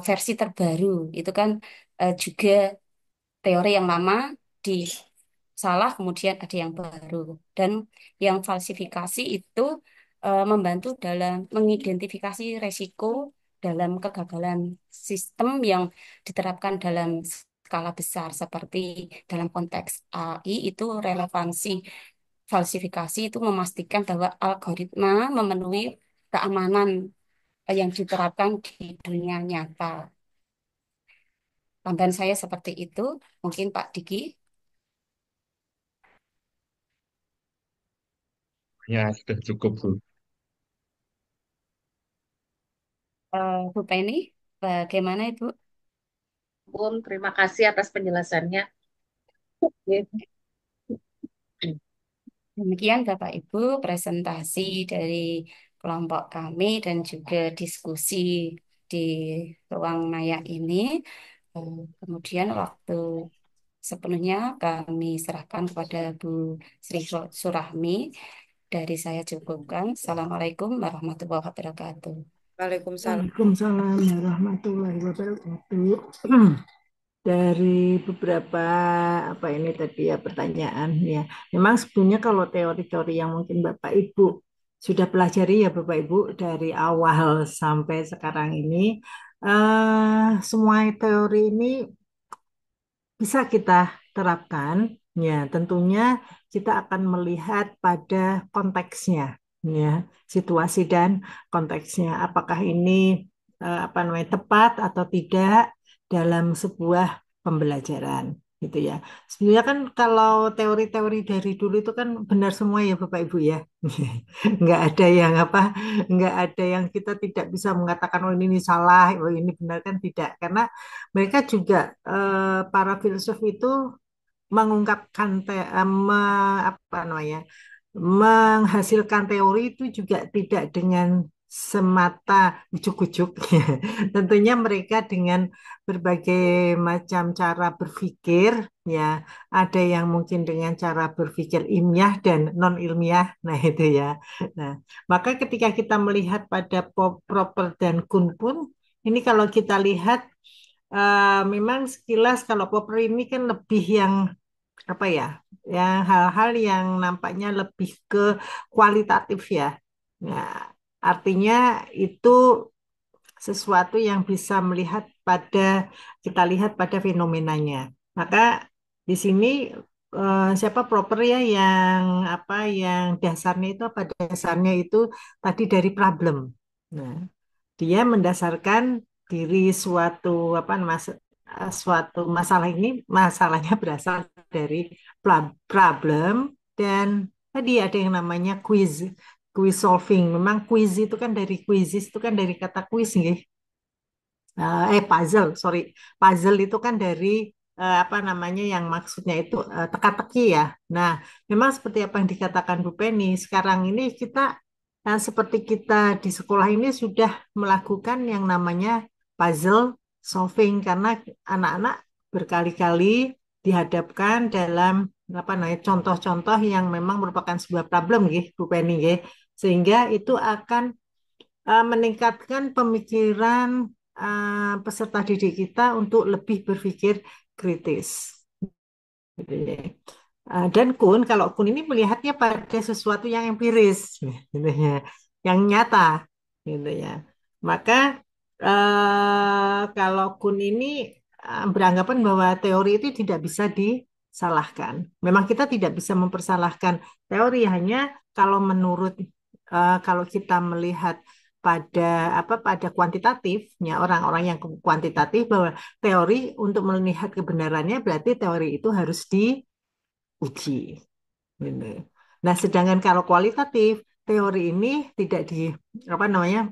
D: versi terbaru. Itu kan juga teori yang lama disalah kemudian ada yang baru. Dan yang falsifikasi itu membantu dalam mengidentifikasi resiko dalam kegagalan sistem yang diterapkan dalam skala besar seperti dalam konteks AI itu relevansi falsifikasi itu memastikan bahwa algoritma memenuhi keamanan yang diterapkan di dunia nyata. Tambahan saya seperti itu. Mungkin Pak Diki.
B: Ya, sudah cukup, Bu.
D: Bu Penny, bagaimana Ibu?
G: Pun terima kasih atas penjelasannya. Oke.
D: Demikian Bapak Ibu presentasi dari kelompok kami dan juga diskusi di ruang maya ini. Kemudian waktu sepenuhnya kami serahkan kepada Bu Sri Surahmi. Dari saya cukupkan. Assalamualaikum warahmatullahi wabarakatuh.
C: Waalaikumsalam.
A: Waalaikumsalam warahmatullahi wabarakatuh. Dari beberapa apa ini tadi ya pertanyaan ya. Memang sebenarnya kalau teori-teori yang mungkin Bapak Ibu sudah pelajari ya Bapak Ibu dari awal sampai sekarang ini, semua teori ini bisa kita terapkan. Ya, tentunya kita akan melihat pada konteksnya, ya, situasi dan konteksnya. Apakah ini apa namanya tepat atau tidak dalam sebuah pembelajaran, gitu ya. Sebenarnya kan kalau teori-teori dari dulu itu kan benar semua ya Bapak Ibu ya. Nggak ada yang apa, nggak ada yang kita tidak bisa mengatakan oh ini salah, oh ini benar kan tidak. Karena mereka juga para filsuf itu mengungkapkan apa namanya menghasilkan teori itu juga tidak dengan semata ujuk-ujuk. Tentunya mereka dengan berbagai macam cara berpikir, ya, ada yang mungkin dengan cara berpikir ilmiah dan non ilmiah. Nah, itu ya. Nah, maka ketika kita melihat pada Popper dan Kuhn pun ini kalau kita lihat memang sekilas kalau Popper ini kan lebih yang apa ya, yang hal-hal yang nampaknya lebih ke kualitatif ya. Nah, artinya itu sesuatu yang bisa melihat pada kita lihat pada fenomenanya. Maka di sini siapa proper ya yang apa yang dasarnya itu apa dasarnya itu tadi dari problem. Nah, dia mendasarkan diri suatu apa suatu masalah ini masalahnya berasal dari problem dan tadi ada yang namanya quiz solving. Memang quiz itu kan dari quizzes itu kan dari kata quiz nggih. Puzzle, sorry. Puzzle itu kan dari apa namanya yang maksudnya itu teka-teki ya. Nah, memang seperti apa yang dikatakan Bu Penny, sekarang ini kita seperti kita di sekolah ini sudah melakukan yang namanya puzzle solving karena anak-anak berkali-kali dihadapkan dalam apa namanya contoh-contoh yang memang merupakan sebuah problem gitu Bu Penny nggih. Sehingga itu akan meningkatkan pemikiran peserta didik kita untuk lebih berpikir kritis gitu ya. Dan Kun, kalau Kun ini melihatnya pada sesuatu yang empiris, gitu ya, yang nyata, gitu ya. Maka kalau Kun ini beranggapan bahwa teori itu tidak bisa disalahkan. Memang kita tidak bisa mempersalahkan teori, hanya kalau menurut kalau kita melihat pada pada kuantitatifnya orang-orang yang kuantitatif bahwa teori untuk melihat kebenarannya berarti teori itu harus diuji. Gitu. Nah, sedangkan kalau kualitatif teori ini tidak di apa namanya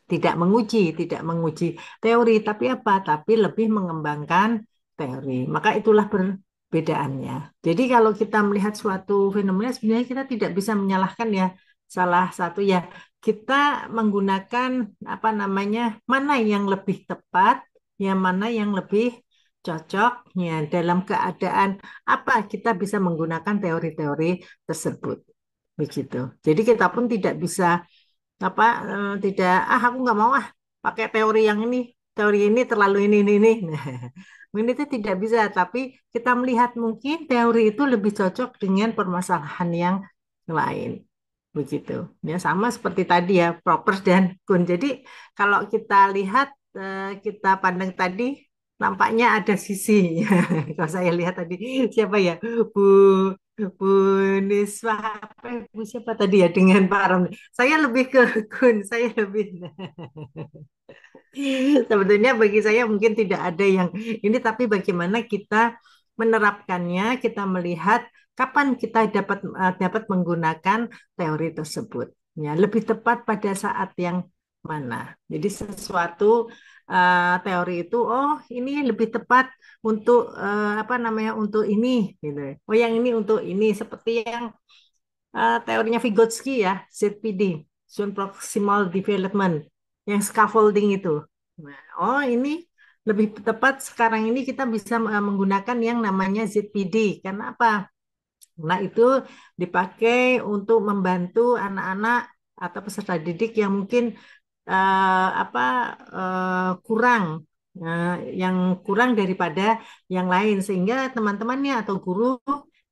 A: tidak menguji teori, tapi apa? Tapi lebih mengembangkan teori. Maka itulah perbedaannya. Jadi kalau kita melihat suatu fenomena, sebenarnya kita tidak bisa menyalahkan ya salah satu ya kita menggunakan apa namanya mana yang lebih tepat, yang mana yang lebih cocok ya dalam keadaan apa kita bisa menggunakan teori-teori tersebut. Begitu. Jadi kita pun tidak bisa apa tidak aku nggak mau pakai teori yang ini teori ini terlalu ini nah mungkin itu tidak bisa tapi kita melihat mungkin teori itu lebih cocok dengan permasalahan yang lain begitu ya sama seperti tadi ya Propers dan Kun jadi kalau kita lihat kita pandang tadi nampaknya ada sisi kalau saya lihat tadi siapa ya Bu Bu Niswa apa Bu siapa tadi ya dengan Pak Ramli saya lebih ke Kun, saya lebih. Sebetulnya bagi saya mungkin tidak ada yang ini, tapi bagaimana kita menerapkannya, kita melihat kapan kita dapat menggunakan teori tersebut. Ya, lebih tepat pada saat yang mana. Jadi sesuatu teori itu, oh ini lebih tepat untuk apa namanya untuk ini, gitu. Oh yang ini untuk ini, seperti yang teorinya Vygotsky ya, ZPD, Zone Proximal Development, yang scaffolding itu. Nah, oh ini lebih tepat sekarang ini kita bisa menggunakan yang namanya ZPD. Karena apa? Nah itu dipakai untuk membantu anak-anak atau peserta didik yang mungkin apa kurang eh, yang kurang daripada yang lain sehingga teman-temannya atau guru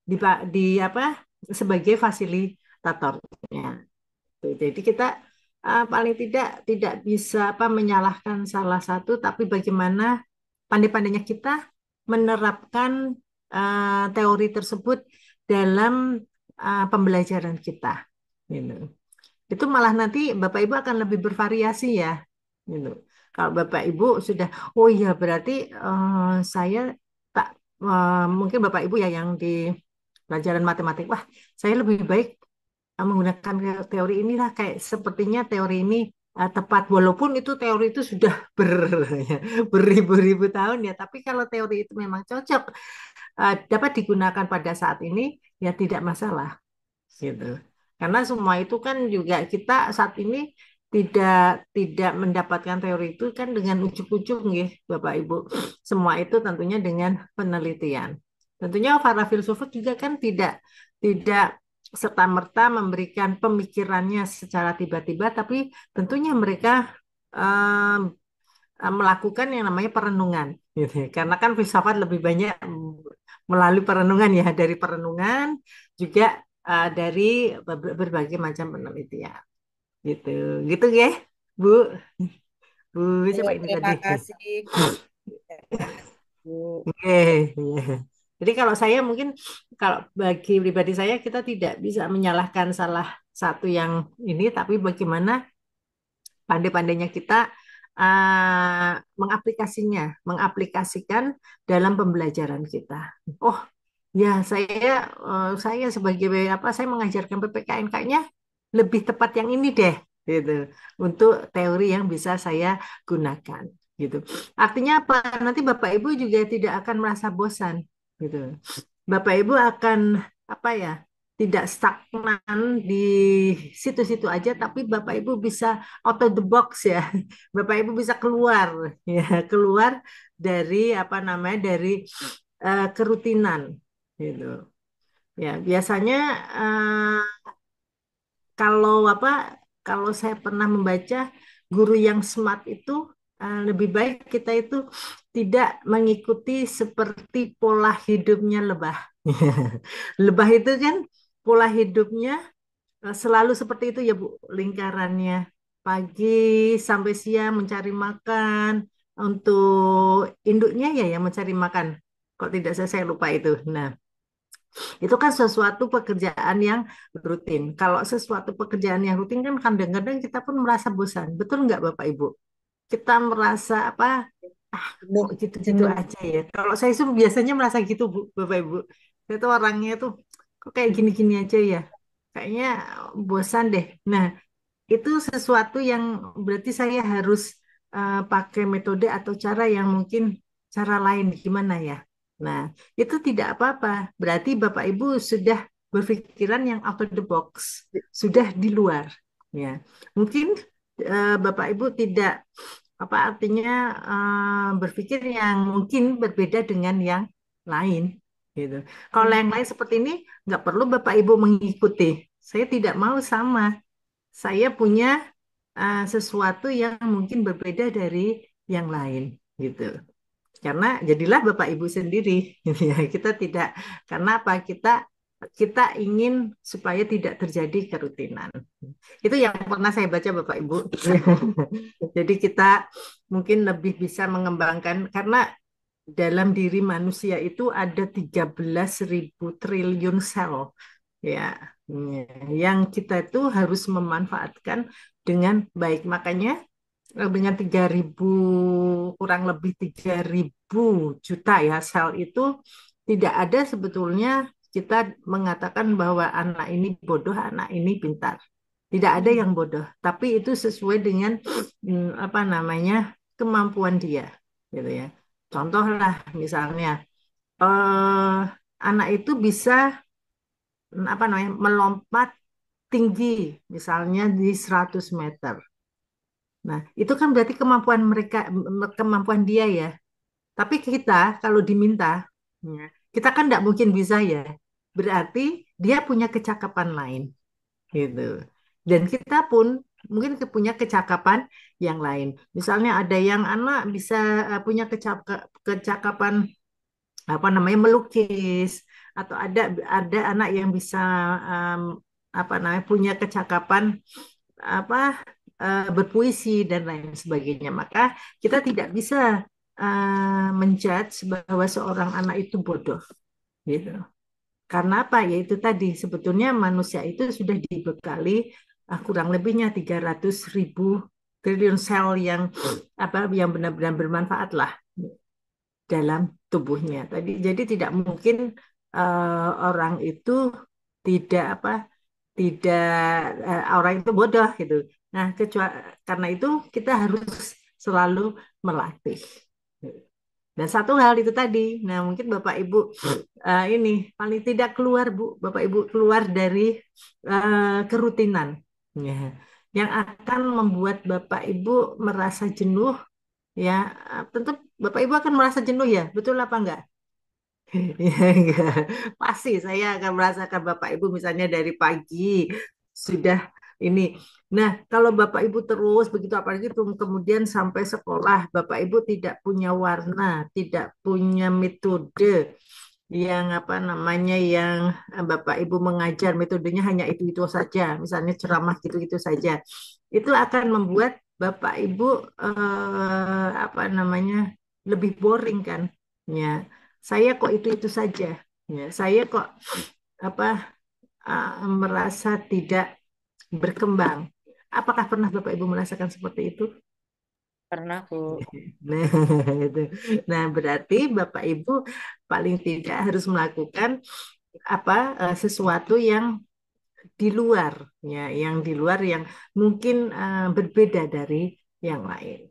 A: di, di apa sebagai fasilitatornya. Tuh, jadi kita paling tidak bisa apa menyalahkan salah satu, tapi bagaimana pandai-pandainya kita menerapkan teori tersebut dalam pembelajaran kita. Gitu. Itu malah nanti Bapak Ibu akan lebih bervariasi ya. Gitu. Kalau Bapak Ibu sudah, oh iya berarti saya tak mungkin Bapak Ibu ya yang di pelajaran matematik, wah saya lebih baik menggunakan teori inilah kayak sepertinya teori ini tepat walaupun itu teori itu sudah ya, beribu-ribu tahun ya tapi kalau teori itu memang cocok dapat digunakan pada saat ini ya tidak masalah gitu karena semua itu kan juga kita saat ini tidak tidak mendapatkan teori itu kan dengan ujuk-ujuk nih Bapak Ibu semua itu tentunya dengan penelitian tentunya para filsuf juga kan tidak serta-merta memberikan pemikirannya secara tiba-tiba, tapi tentunya mereka um, melakukan yang namanya perenungan, gitu ya. Karena kan filsafat lebih banyak melalui perenungan ya, dari perenungan juga dari berbagai macam penelitian, gitu, gitu ya, Bu, Bu
C: Ya,
A: siapa ini
C: terima
A: tadi?
C: kasih. Terima kasih, Bu.
A: Oke, ya. Jadi kalau saya mungkin kalau bagi pribadi saya kita tidak bisa menyalahkan salah satu yang ini, tapi bagaimana pandai-pandainya kita mengaplikasikan dalam pembelajaran kita. Oh, ya saya sebagai apa saya mengajarkan PPKN kayaknya lebih tepat yang ini deh, gitu, untuk teori yang bisa saya gunakan, gitu. Artinya apa? Nanti Bapak Ibu juga tidak akan merasa bosan, gitu. Bapak Ibu akan apa ya? Tidak stagnan di situ-situ aja, tapi Bapak Ibu bisa out of the box ya. Bapak Ibu bisa keluar ya, keluar dari apa namanya dari kerutinan gitu. Ya, biasanya eh, kalau apa kalau saya pernah membaca guru yang smart itu lebih baik kita itu tidak mengikuti seperti pola hidupnya lebah. Lebah itu kan pola hidupnya selalu seperti itu ya Bu, lingkarannya. Pagi sampai siang mencari makan, untuk induknya ya yang mencari makan. Kok tidak saya lupa itu. Nah, itu kan sesuatu pekerjaan yang rutin. Kalau sesuatu pekerjaan yang rutin kan kadang-kadang kita pun merasa bosan. Betul nggak Bapak Ibu? Kita merasa apa? Ah,
E: Jenuh,
A: kok gitu-gitu
E: jenuh.
A: aja ya. Kalau saya sih biasanya merasa gitu Bu, Bapak Ibu. Saya tuh orangnya tuh kok kayak gini-gini aja ya. Kayaknya bosan deh. Nah, itu sesuatu yang berarti saya harus pakai metode atau cara yang mungkin cara lain gimana ya. Nah, itu tidak apa-apa. Berarti Bapak Ibu sudah berpikiran yang out of the box, sudah di luar. Ya, mungkin Bapak Ibu tidak apa artinya berpikir yang mungkin berbeda dengan yang lain. Gitu. Kalau yang lain seperti ini, nggak perlu Bapak Ibu mengikuti. Saya tidak mau sama. Saya punya sesuatu yang mungkin berbeda dari yang lain gitu. Karena jadilah Bapak Ibu sendiri gitu ya. Kita tidak karena apa? Kita ingin supaya tidak terjadi kerutinan. Itu yang pernah saya baca Bapak Ibu. Jadi kita mungkin lebih bisa mengembangkan karena dalam diri manusia itu ada 13.000 triliun sel ya yang kita itu harus memanfaatkan dengan baik. Makanya dengan 3.000 kurang lebih 3.000 juta ya sel itu tidak ada sebetulnya kita mengatakan bahwa anak ini bodoh, anak ini pintar. Tidak ada yang bodoh, tapi itu sesuai dengan apa namanya kemampuan dia, gitu ya. Contoh lah misalnya eh, anak itu bisa apa namanya melompat tinggi misalnya di 100 meter. Nah, itu kan berarti kemampuan mereka, kemampuan dia ya. Tapi kita kalau diminta, ya, kita kan tidak mungkin bisa ya. Berarti dia punya kecakapan lain, gitu. Dan kita pun mungkin punya kecakapan yang lain. Misalnya ada yang anak bisa punya kecakapan apa namanya melukis atau ada anak yang bisa em, apa namanya punya kecakapan apa berpuisi dan lain sebagainya. Maka kita tidak bisa menjudge bahwa seorang anak itu bodoh, gitu. Karena apa? Yaitu tadi sebetulnya manusia itu sudah dibekali kurang lebihnya 300.000 triliun sel yang apa yang benar-benar bermanfaat lah dalam tubuhnya. Tadi jadi tidak mungkin orang itu tidak apa tidak orang itu bodoh gitu. Nah, kecuali karena itu kita harus selalu melatih. Dan satu hal itu tadi, nah mungkin Bapak Ibu ini paling tidak keluar Bu, Bapak Ibu keluar dari kerutinan, ya, yang akan membuat Bapak Ibu merasa jenuh, ya tentu Bapak Ibu akan merasa jenuh ya, betul apa enggak? Ya, enggak. Pasti saya akan merasakan Bapak Ibu misalnya dari pagi sudah ini. Nah, kalau Bapak Ibu terus begitu apalagi kemudian sampai sekolah, Bapak Ibu tidak punya warna, tidak punya metode yang apa namanya yang Bapak Ibu mengajar metodenya hanya itu-itu saja, misalnya ceramah gitu-gitu saja. Itu akan membuat Bapak Ibu apa namanya lebih boring kan? Ya, saya kok itu-itu saja. Ya, saya kok apa merasa tidak berkembang. Apakah pernah Bapak Ibu merasakan seperti itu?
C: Pernah, Bu.
A: Nah, itu. Nah, berarti Bapak Ibu paling tidak harus melakukan apa sesuatu yang di luar, ya, yang di luar yang mungkin berbeda dari yang lain.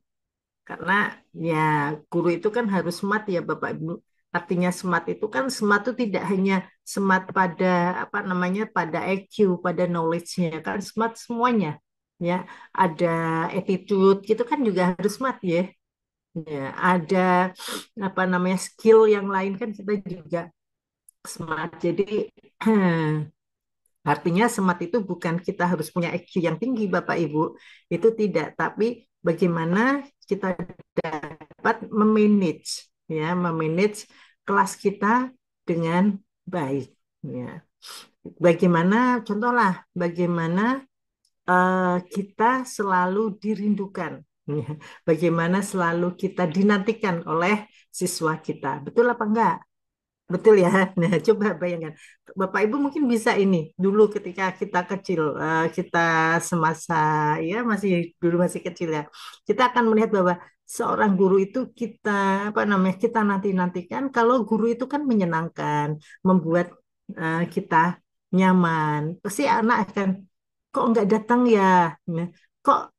A: Karena ya guru itu kan harus smart ya Bapak Ibu. Artinya smart itu kan smart itu tidak hanya smart pada apa namanya pada IQ, pada knowledge-nya kan smart semuanya. Ya, ada attitude gitu kan juga harus smart ya. Ya, ada apa namanya skill yang lain kan kita juga smart. Jadi artinya smart itu bukan kita harus punya IQ yang tinggi, Bapak Ibu. Itu tidak, tapi bagaimana kita dapat memanage, ya, memanage kelas kita dengan baik. Ya. Bagaimana, contohlah, bagaimana kita selalu dirindukan. Ya. Bagaimana selalu kita dinantikan oleh siswa kita. Betul apa enggak? Betul ya. Nah, coba bayangkan. Bapak Ibu mungkin bisa ini dulu ketika kita kecil, kita semasa ya masih dulu masih kecil ya. Kita akan melihat bahwa seorang guru itu kita apa namanya kita nanti-nantikan kalau guru itu kan menyenangkan, membuat kita nyaman. Pasti anak akan kok nggak datang ya? Nah, kok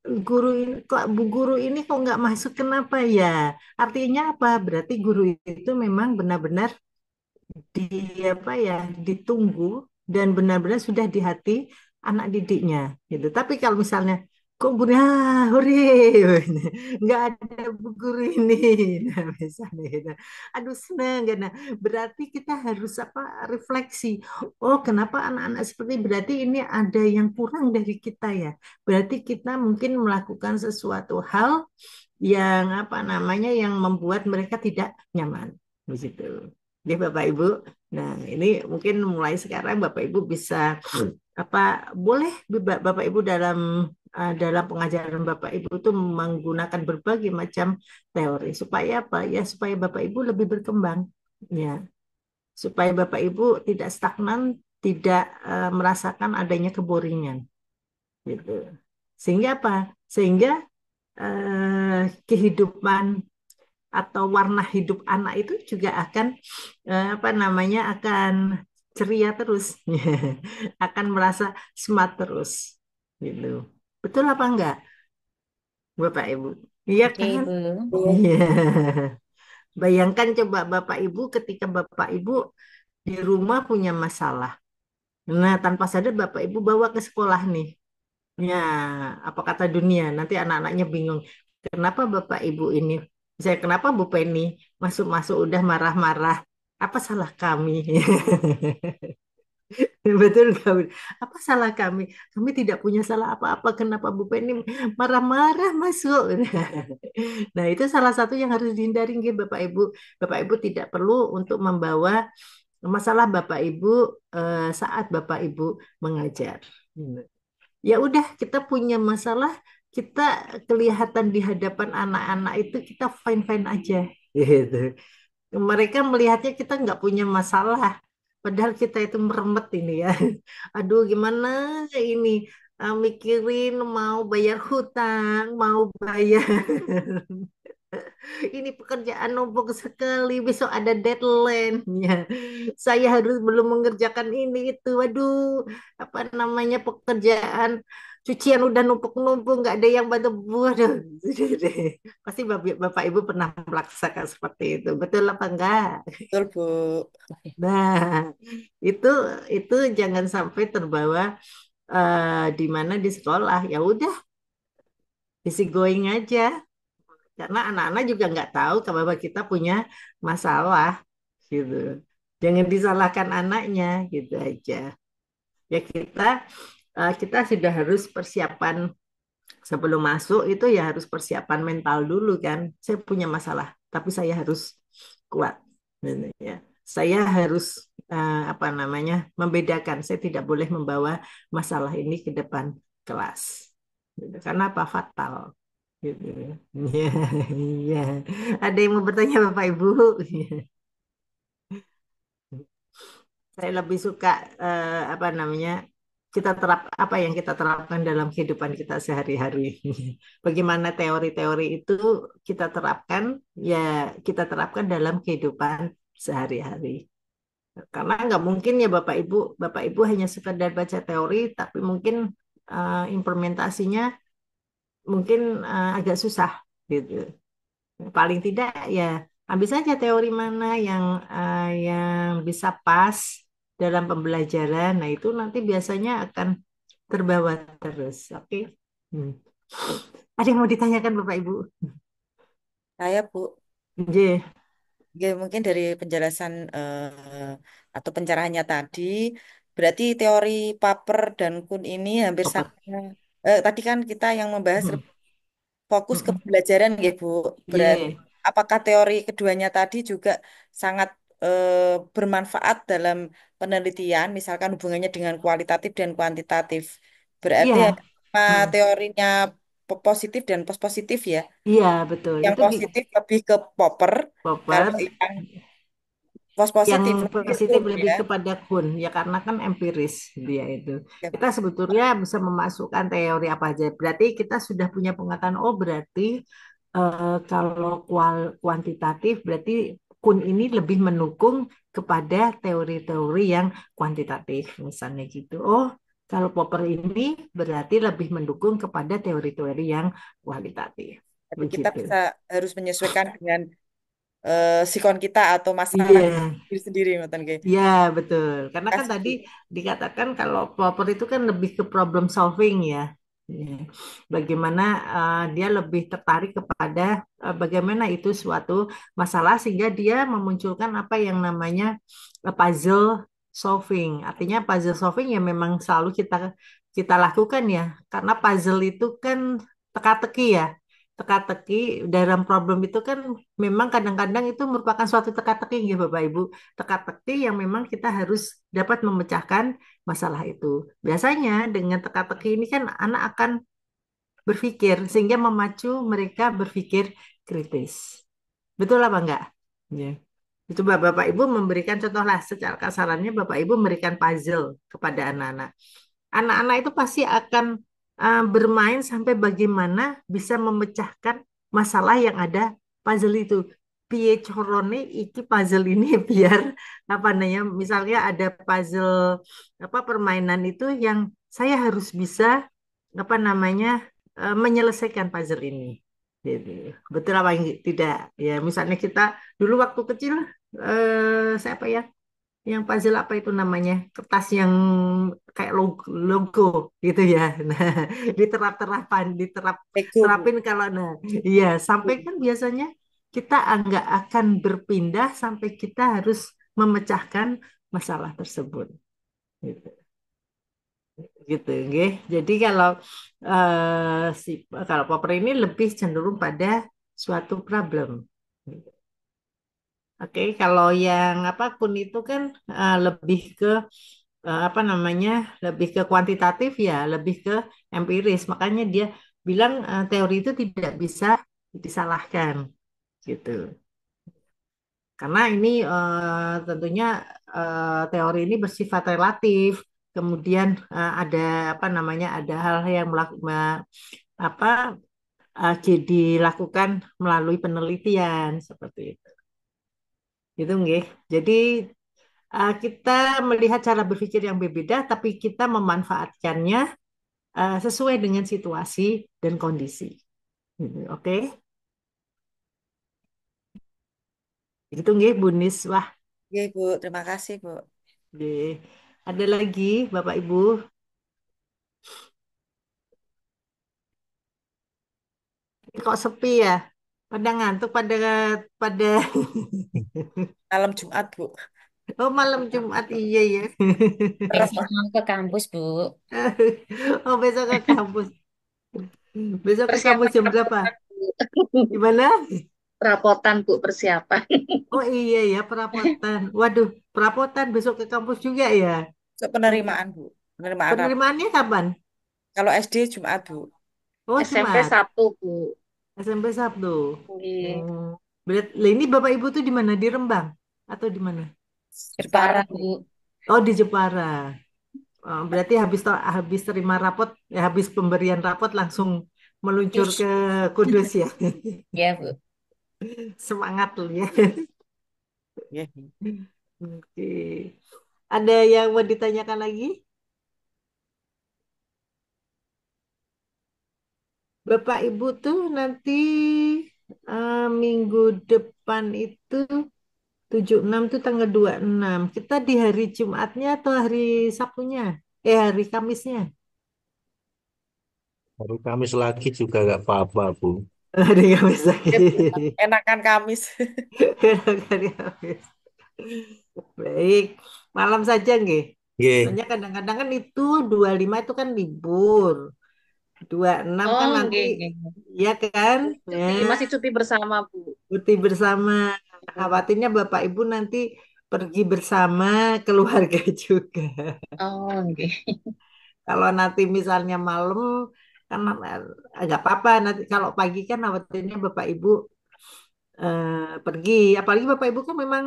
A: kok bu guru ini kok nggak masuk kenapa ya? Artinya apa? Berarti guru itu memang benar-benar di apa ya ditunggu dan benar-benar sudah di hati anak didiknya gitu. Tapi kalau misalnya kok bunda hore nggak ada bu guru ini, nah misalnya gitu. Aduh seneng gitu. Nah, berarti kita harus apa refleksi. Oh, kenapa anak-anak seperti berarti ini ada yang kurang dari kita ya. Berarti kita mungkin melakukan sesuatu hal yang apa namanya yang membuat mereka tidak nyaman begitu. Jadi Bapak Ibu, nah ini mungkin mulai sekarang Bapak Ibu bisa apa boleh Bapak Ibu dalam pengajaran Bapak Ibu itu menggunakan berbagai macam teori supaya apa ya supaya Bapak Ibu lebih berkembang ya supaya Bapak Ibu tidak stagnan, tidak merasakan adanya keboringan gitu. Sehingga apa? Sehingga kehidupan atau warna hidup anak itu juga akan apa namanya akan ceria terus, akan merasa smart terus, gitu. Betul apa enggak, Bapak Ibu? Iya
D: Oke,
A: kan?
D: Bu.
A: Iya. Bayangkan coba Bapak Ibu ketika Bapak Ibu di rumah punya masalah. Nah, tanpa sadar Bapak Ibu bawa ke sekolah nih. Ya, apa kata dunia? Nanti anak-anaknya bingung. Kenapa Bapak Ibu ini? Saya kenapa Bu Penny masuk-masuk udah marah-marah? Apa salah kami? Betul nggak? Apa salah kami? Kami tidak punya salah apa-apa. Kenapa Bu Penny marah-marah masuk? Nah, itu salah satu yang harus dihindari, nggih, Bapak Ibu. Bapak Ibu tidak perlu untuk membawa masalah Bapak Ibu saat Bapak Ibu mengajar. Ya udah kita punya masalah, kita kelihatan di hadapan anak-anak itu kita fine-fine aja gitu. Mereka melihatnya kita nggak punya masalah, padahal kita itu meremet ini ya. Aduh gimana ini mikirin mau bayar hutang, mau bayar ini pekerjaan numpuk sekali, besok ada deadline-nya. Saya harus belum mengerjakan ini itu. Waduh, apa namanya pekerjaan cucian udah numpuk-numpuk, nggak ada yang bantu. Waduh, pasti Bapak Ibu pernah melaksanakan seperti itu. Betul apa enggak?
C: Betul, Bu.
A: Nah, itu itu jangan sampai terbawa di mana di sekolah. Ya udah, easy going aja. Karena anak-anak juga nggak tahu kalau kita punya masalah gitu. Jangan disalahkan anaknya gitu aja. Ya kita sudah harus persiapan sebelum masuk itu ya harus persiapan mental dulu kan. Saya punya masalah, tapi saya harus kuat. Gitu ya. Saya harus apa namanya membedakan. Saya tidak boleh membawa masalah ini ke depan kelas. Gitu. Karena apa fatal. Gitu. Iya, iya. Ada yang mau bertanya Bapak Ibu? Saya lebih suka apa namanya kita apa yang kita terapkan dalam kehidupan kita sehari-hari. Bagaimana teori-teori itu kita terapkan, ya kita terapkan dalam kehidupan sehari-hari. Karena nggak mungkin ya Bapak Ibu hanya sekedar baca teori, tapi mungkin implementasinya mungkin agak susah gitu. Paling tidak ya ambil saja teori mana yang bisa pas dalam pembelajaran. Nah, itu nanti biasanya akan terbawa terus. Oke. Hmm. Ada yang mau ditanyakan Bapak Ibu?
C: Saya Bu,
A: Nggih,
C: ya, mungkin dari penjelasan atau pencerahannya tadi, berarti teori Paper dan Kuhn ini hampir
A: Popper.
C: sama. Tadi kan kita yang membahas
A: Mm,
C: fokus ke
A: mm,
C: pembelajaran, ya Bu. Berarti
A: Nggih.
C: apakah teori keduanya tadi juga sangat bermanfaat dalam penelitian, misalkan hubungannya dengan kualitatif dan kuantitatif. Berarti
A: Iya.
C: hanya sama
A: Mm,
C: teorinya positif dan post positif ya.
A: Iya, betul.
C: Yang
A: Itu di
C: positif lebih ke Popper, kalau
A: Popper.
C: yang post
A: Yang
C: positif lebih ke
A: positif
C: Kuhn
A: lebih
C: ya.
A: kepada Kun, ya karena kan empiris dia itu.
C: Ya,
A: Kita sebetulnya bisa memasukkan teori apa aja. Berarti kita sudah punya pengetahuan, oh berarti kalau kuantitatif, berarti Kun ini lebih mendukung kepada teori-teori yang kuantitatif, misalnya gitu. Oh, kalau Popper ini berarti lebih mendukung kepada teori-teori yang kualitatif.
C: tapi kita
A: Begitu.
C: bisa harus menyesuaikan dengan sikon kita atau masalah
A: Iya.
C: diri sendiri, ngoten nggih.
A: Ya, betul. Karena kan
C: Kasih
A: tadi
C: Bu.
A: dikatakan kalau pelopor itu kan lebih ke problem solving ya. Ya. Bagaimana dia lebih tertarik kepada bagaimana itu suatu masalah sehingga dia memunculkan apa yang namanya puzzle solving. Artinya puzzle solving ya memang selalu kita kita lakukan ya. Karena puzzle itu kan teka-teki ya. Teka-teki dalam problem itu kan memang kadang-kadang itu merupakan suatu teka-teki ya Bapak Ibu, teka-teki yang memang kita harus dapat memecahkan masalah itu. Biasanya dengan teka-teki ini kan anak akan berpikir sehingga memacu mereka berpikir kritis. Betul apa enggak? Ya. Itu Bapak Ibu memberikan contoh lah secara kasarannya Bapak Ibu memberikan puzzle kepada anak-anak. Anak-anak itu pasti akan bermain sampai bagaimana bisa memecahkan masalah yang ada puzzle itu. Piye corone iki puzzle ini biar apa namanya misalnya ada puzzle apa permainan itu yang saya harus bisa apa namanya menyelesaikan puzzle ini. Gitu. Betul apa tidak? Ya misalnya kita dulu waktu kecil saya apa ya yang puzzle apa itu namanya kertas yang kayak logo gitu ya nah diterap
C: Lego Bu.
A: terapin kalau nah iya sampai kan biasanya kita nggak akan berpindah sampai kita harus memecahkan masalah tersebut gitu gitu nggih. Jadi kalau si kalau Popper ini lebih cenderung pada suatu problem. Oke, kalau yang apa Kun itu kan lebih ke apa namanya lebih ke kuantitatif ya, lebih ke empiris. Makanya dia bilang teori itu tidak bisa disalahkan gitu. Karena ini tentunya teori ini bersifat relatif. Kemudian ada apa namanya ada hal yang apa dilakukan melalui penelitian seperti itu. Gitu nggih. Jadi kita melihat cara berpikir yang berbeda, tapi kita memanfaatkannya sesuai dengan situasi dan kondisi. Gitu, oke, itu nggih Bu Niswah.
C: Oke Bu, terima kasih Bu.
A: Nggih. Ada lagi Bapak Ibu? Kok sepi ya? Pada ngantuk, pada
C: Malam Jumat Bu.
A: oh malam Jumat iya ya.
D: Besok mau ke kampus, Bu.
A: Oh besok ke kampus. Besok ke kampus
G: Persiapan
A: jam berapa?
G: rapotan, Bu.
A: Gimana?
G: Rapotan, Bu, persiapan.
A: Oh iya ya perapotan. Waduh, perapotan besok ke kampus juga ya.
C: So, penerimaan Bu. Penerimaan rapor.
A: Penerimaannya kapan?
C: Kalau SD Jumat Bu.
A: Oh,
G: SMP
A: Jumat.
G: 1, Bu.
A: SMP Sabtu.
G: Nggih.
A: Oh. Lah ini Bapak Ibu tuh di mana? Di Rembang atau di mana?
G: Jepara,
D: Jepara,
G: Bu.
D: Bu.
A: Oh, di Jepara. Oh, berarti habis terima rapot, ya habis pemberian rapot langsung meluncur ke
C: Terus.
A: Kudus ya.
D: Ya, Bu.
A: Semangat loh ya.
C: Ya.
A: Oke. Ada yang mau ditanyakan lagi? Bapak Ibu tuh nanti minggu depan itu 76 tuh tanggal 26. Kita di hari Jumatnya atau hari Sabtunya? Hari Kamisnya.
H: Hari Kamis lagi juga nggak apa-apa, Bu.
A: Hari Kamis lagi.
C: Enakan Kamis.
A: Hari Kamis. Baik, malam saja nggih.
H: Nggih.
A: Soalnya kadang-kadang kan itu 25 itu kan libur. 26
G: Oh,
A: kan nanti
G: nggih, nggih.
A: ya kan? Ya,
G: Cuti, masih cuti bersama, Bu.
A: cuti bersama. Khawatirnya Bapak Ibu nanti pergi bersama keluarga juga.
G: Oh, nggih.
A: Kalau nanti misalnya malam kan agak apa-apa. Nanti kalau pagi kan khawatirnya Bapak Ibu pergi. Apalagi Bapak Ibu kan memang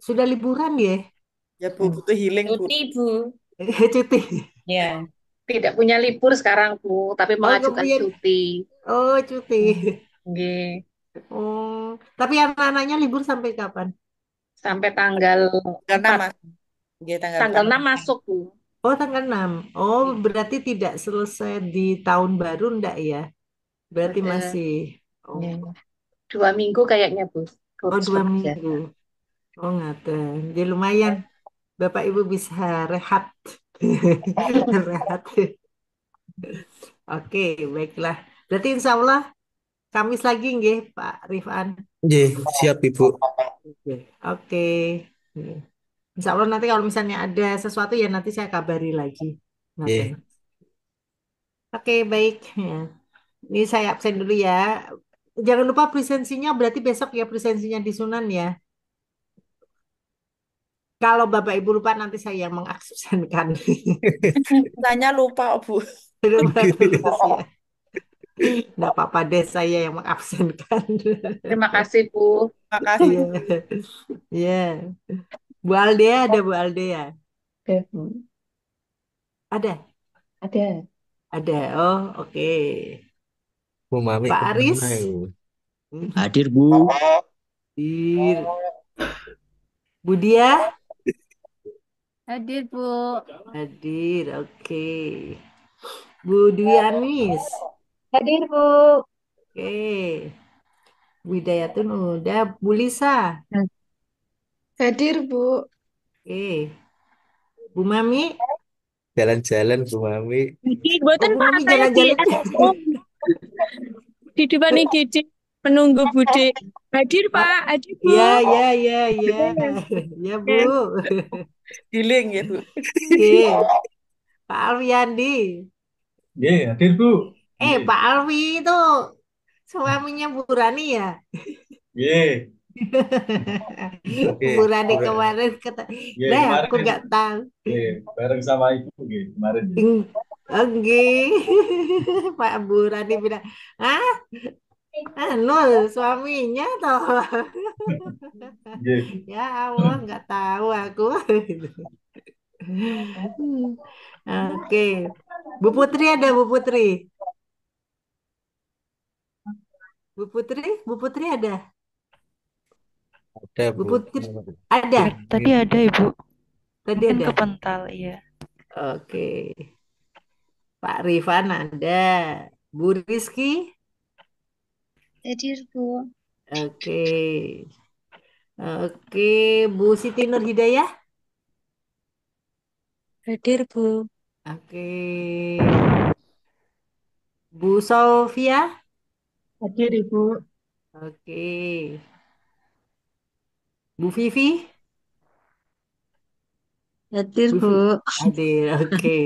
A: sudah liburan ya.
C: Ya Bu, butuh healing Bu.
D: Cuti, Bu.
A: Cuti.
D: Ya.
G: Tidak punya libur sekarang, Bu, tapi
A: Oh,
G: mengajukan
A: kemudian
G: cuti.
A: oh cuti.
G: Nggih.
A: Oh, tapi anak-anaknya libur sampai kapan?
G: Sampai tanggal
C: Tanggal 6
G: 4.
C: Mas. Ya, tanggal
G: Tanggal
C: 4.
G: 6 masuk, Bu.
A: Oh, tanggal 6. Oh, berarti tidak selesai di tahun baru enggak ya? Berarti
G: Ada
A: masih. Oh,
G: ya, 2 minggu kayaknya, Bu.
A: oh
G: Kurus
A: dua
G: bekerja.
A: minggu. Oh, ngaten. Jadi lumayan. Bapak Ibu bisa rehat. Rehat. Oke, baiklah. Berarti insya Allah Kamis lagi nggih, Pak Rifan.
H: Nggih, siap Ibu.
A: Oke. Oke. Insya Allah nanti kalau misalnya ada sesuatu ya nanti saya kabari lagi. Ngaten.
H: Nggih.
A: Oke, baik. Ya. Ini saya absen dulu ya. Jangan lupa presensinya berarti besok ya presensinya di Sunan ya. Kalau Bapak Ibu lupa nanti saya yang mengabsenkan.
C: Tanya lupa Bu.
A: Lupa terus ya. Nggak apa-apa deh saya yang mengabsenkan.
G: Terima kasih, Bu.
C: Terima kasih.
A: Iya. Iya. Bu Aldea ada Bu Aldea?
E: Oke, Bu.
A: Ada?
E: Ada.
A: Ada. Oh, oke.
H: Bu Mami
A: Pak
H: kemana
A: Aris?
H: ya?
I: Hadir, Bu.
A: Hadir. Bu Dia?
D: Hadir, Bu.
A: Hadir. Oke. Bu Dwi Anis?
E: Hadir, Bu.
A: Oke. Bu Hidayatun udah. Bu Lisa?
E: Hadir, Bu.
A: Oke. Bu Mami?
H: Jalan-jalan Bu Mami.
I: Didi,
A: Oh,
I: buatan
A: Bu
I: Pak,
A: Mami
I: saya di
A: jalan-jalan.
I: SSO. Di depan ini Didi menunggu Bude. Hadir,
A: Oh,
I: Pak. Hadir, Bu.
A: iya, iya, iya, iya. Ya, Bu.
C: Healing ya Bu.
A: Oke. Pak Alwiandi.
J: Ye, hadir Bu. Ye,
A: Pak Alwi itu suaminya Bu Rani ya?
J: ye,
H: Oke.
A: Bu Rani kemarin kata,
J: ye,
A: nah
J: kemarin
A: aku nggak tahu.
J: ye, bareng sama Ibu ye, kemarin ye.
A: Enggak. Pak Bu Rani bilang, ah, anu suaminya toh.
J: Ye,
A: Ya Allah, nggak tahu aku. Oke. Bu Putri ada Bu Putri? Bu Putri? Bu Putri ada?
H: Ada
A: Bu
H: Bu.
A: Putri ada?
K: Tadi ada Ibu,
A: Tadi
K: mungkin
A: ada.
K: kepental, iya.
A: Oke. Pak Rifan ada. Bu Rizky?
L: Hadir, Bu.
A: Oke. Oke. Bu Siti Nur Hidayah?
K: Hadir, Bu.
A: Oke. Bu Sofia?
E: Hadir, Ibu.
A: Oke. Bu Vivi?
E: Hadir,
A: Bu
E: Bu.
A: Hadir. Oke.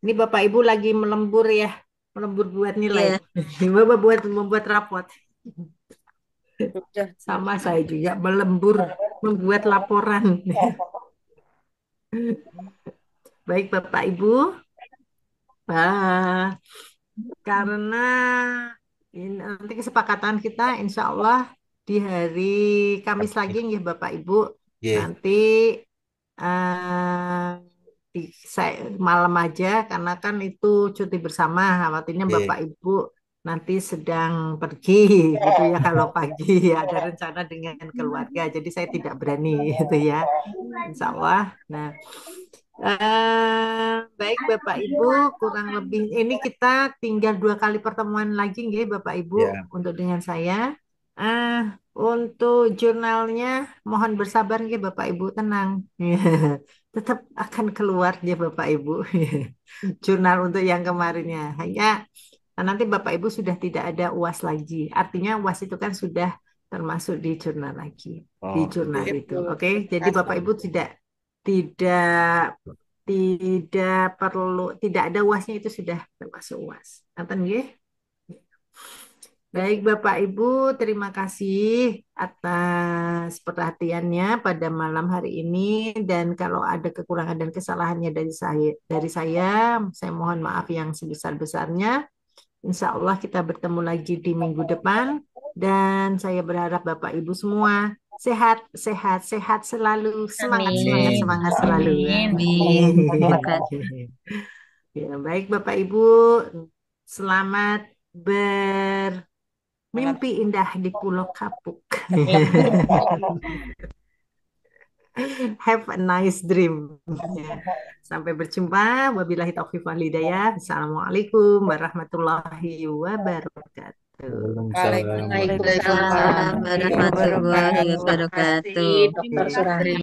A: Ini Bapak Ibu lagi melembur ya. Melembur buat nilai. Bapak buat membuat rapot.
C: Sudah.
A: Sama saya juga melembur membuat laporan. Baik Bapak Ibu. Karena ini nanti kesepakatan kita insya Allah di hari Kamis lagi ya Bapak Ibu.
H: Ye.
A: Nanti eh, di malam aja karena kan itu cuti bersama. Khawatirnya
H: Ye.
A: Bapak Ibu nanti sedang pergi gitu ya kalau pagi ada rencana dengan keluarga. Jadi saya tidak berani gitu ya. Insya Allah. Nah, baik Bapak Ibu, kurang lebih ini kita tinggal 2 kali pertemuan lagi nggih Bapak Ibu
H: Ya.
A: untuk dengan saya. Untuk jurnalnya mohon bersabar nggih Bapak Ibu, tenang. Tetap akan keluar ya Bapak Ibu. Jurnal untuk yang kemarinnya. Hanya Nah, nanti Bapak Ibu sudah tidak ada UAS lagi. Artinya UAS itu kan sudah termasuk di jurnal lagi, di
B: Oh,
A: jurnal
B: gitu.
A: itu. Oke, jadi Bapak Ibu tidak tidak tidak ada UASnya, itu sudah termasuk UAS. Nanti nggih? Baik Bapak Ibu, terima kasih atas perhatiannya pada malam hari ini, dan kalau ada kekurangan dan kesalahannya dari saya mohon maaf yang sebesar-besarnya. Insya Allah kita bertemu lagi di minggu depan, dan saya berharap Bapak Ibu semua sehat, sehat, sehat selalu, semangat, semangat,
E: Amin.
A: semangat selalu.
K: Amin.
E: Amin. Terima kasih.
A: Ya, baik Bapak Ibu, selamat bermimpi indah di Pulau Kapuk. Have a nice dream. Ya. Sampai berjumpa. Wabillahi taufiq wal hidayah. Assalamualaikum warahmatullahi wabarakatuh.
H: Waalaikumsalam.
C: Waalaikumsalam
E: Waalaikumsalam
C: warahmatullahi
E: warahmatullahi
C: wabarakatuh. Terima
E: wabarakatuh.
C: kasih, Dr.
A: Ya.
C: Surahman.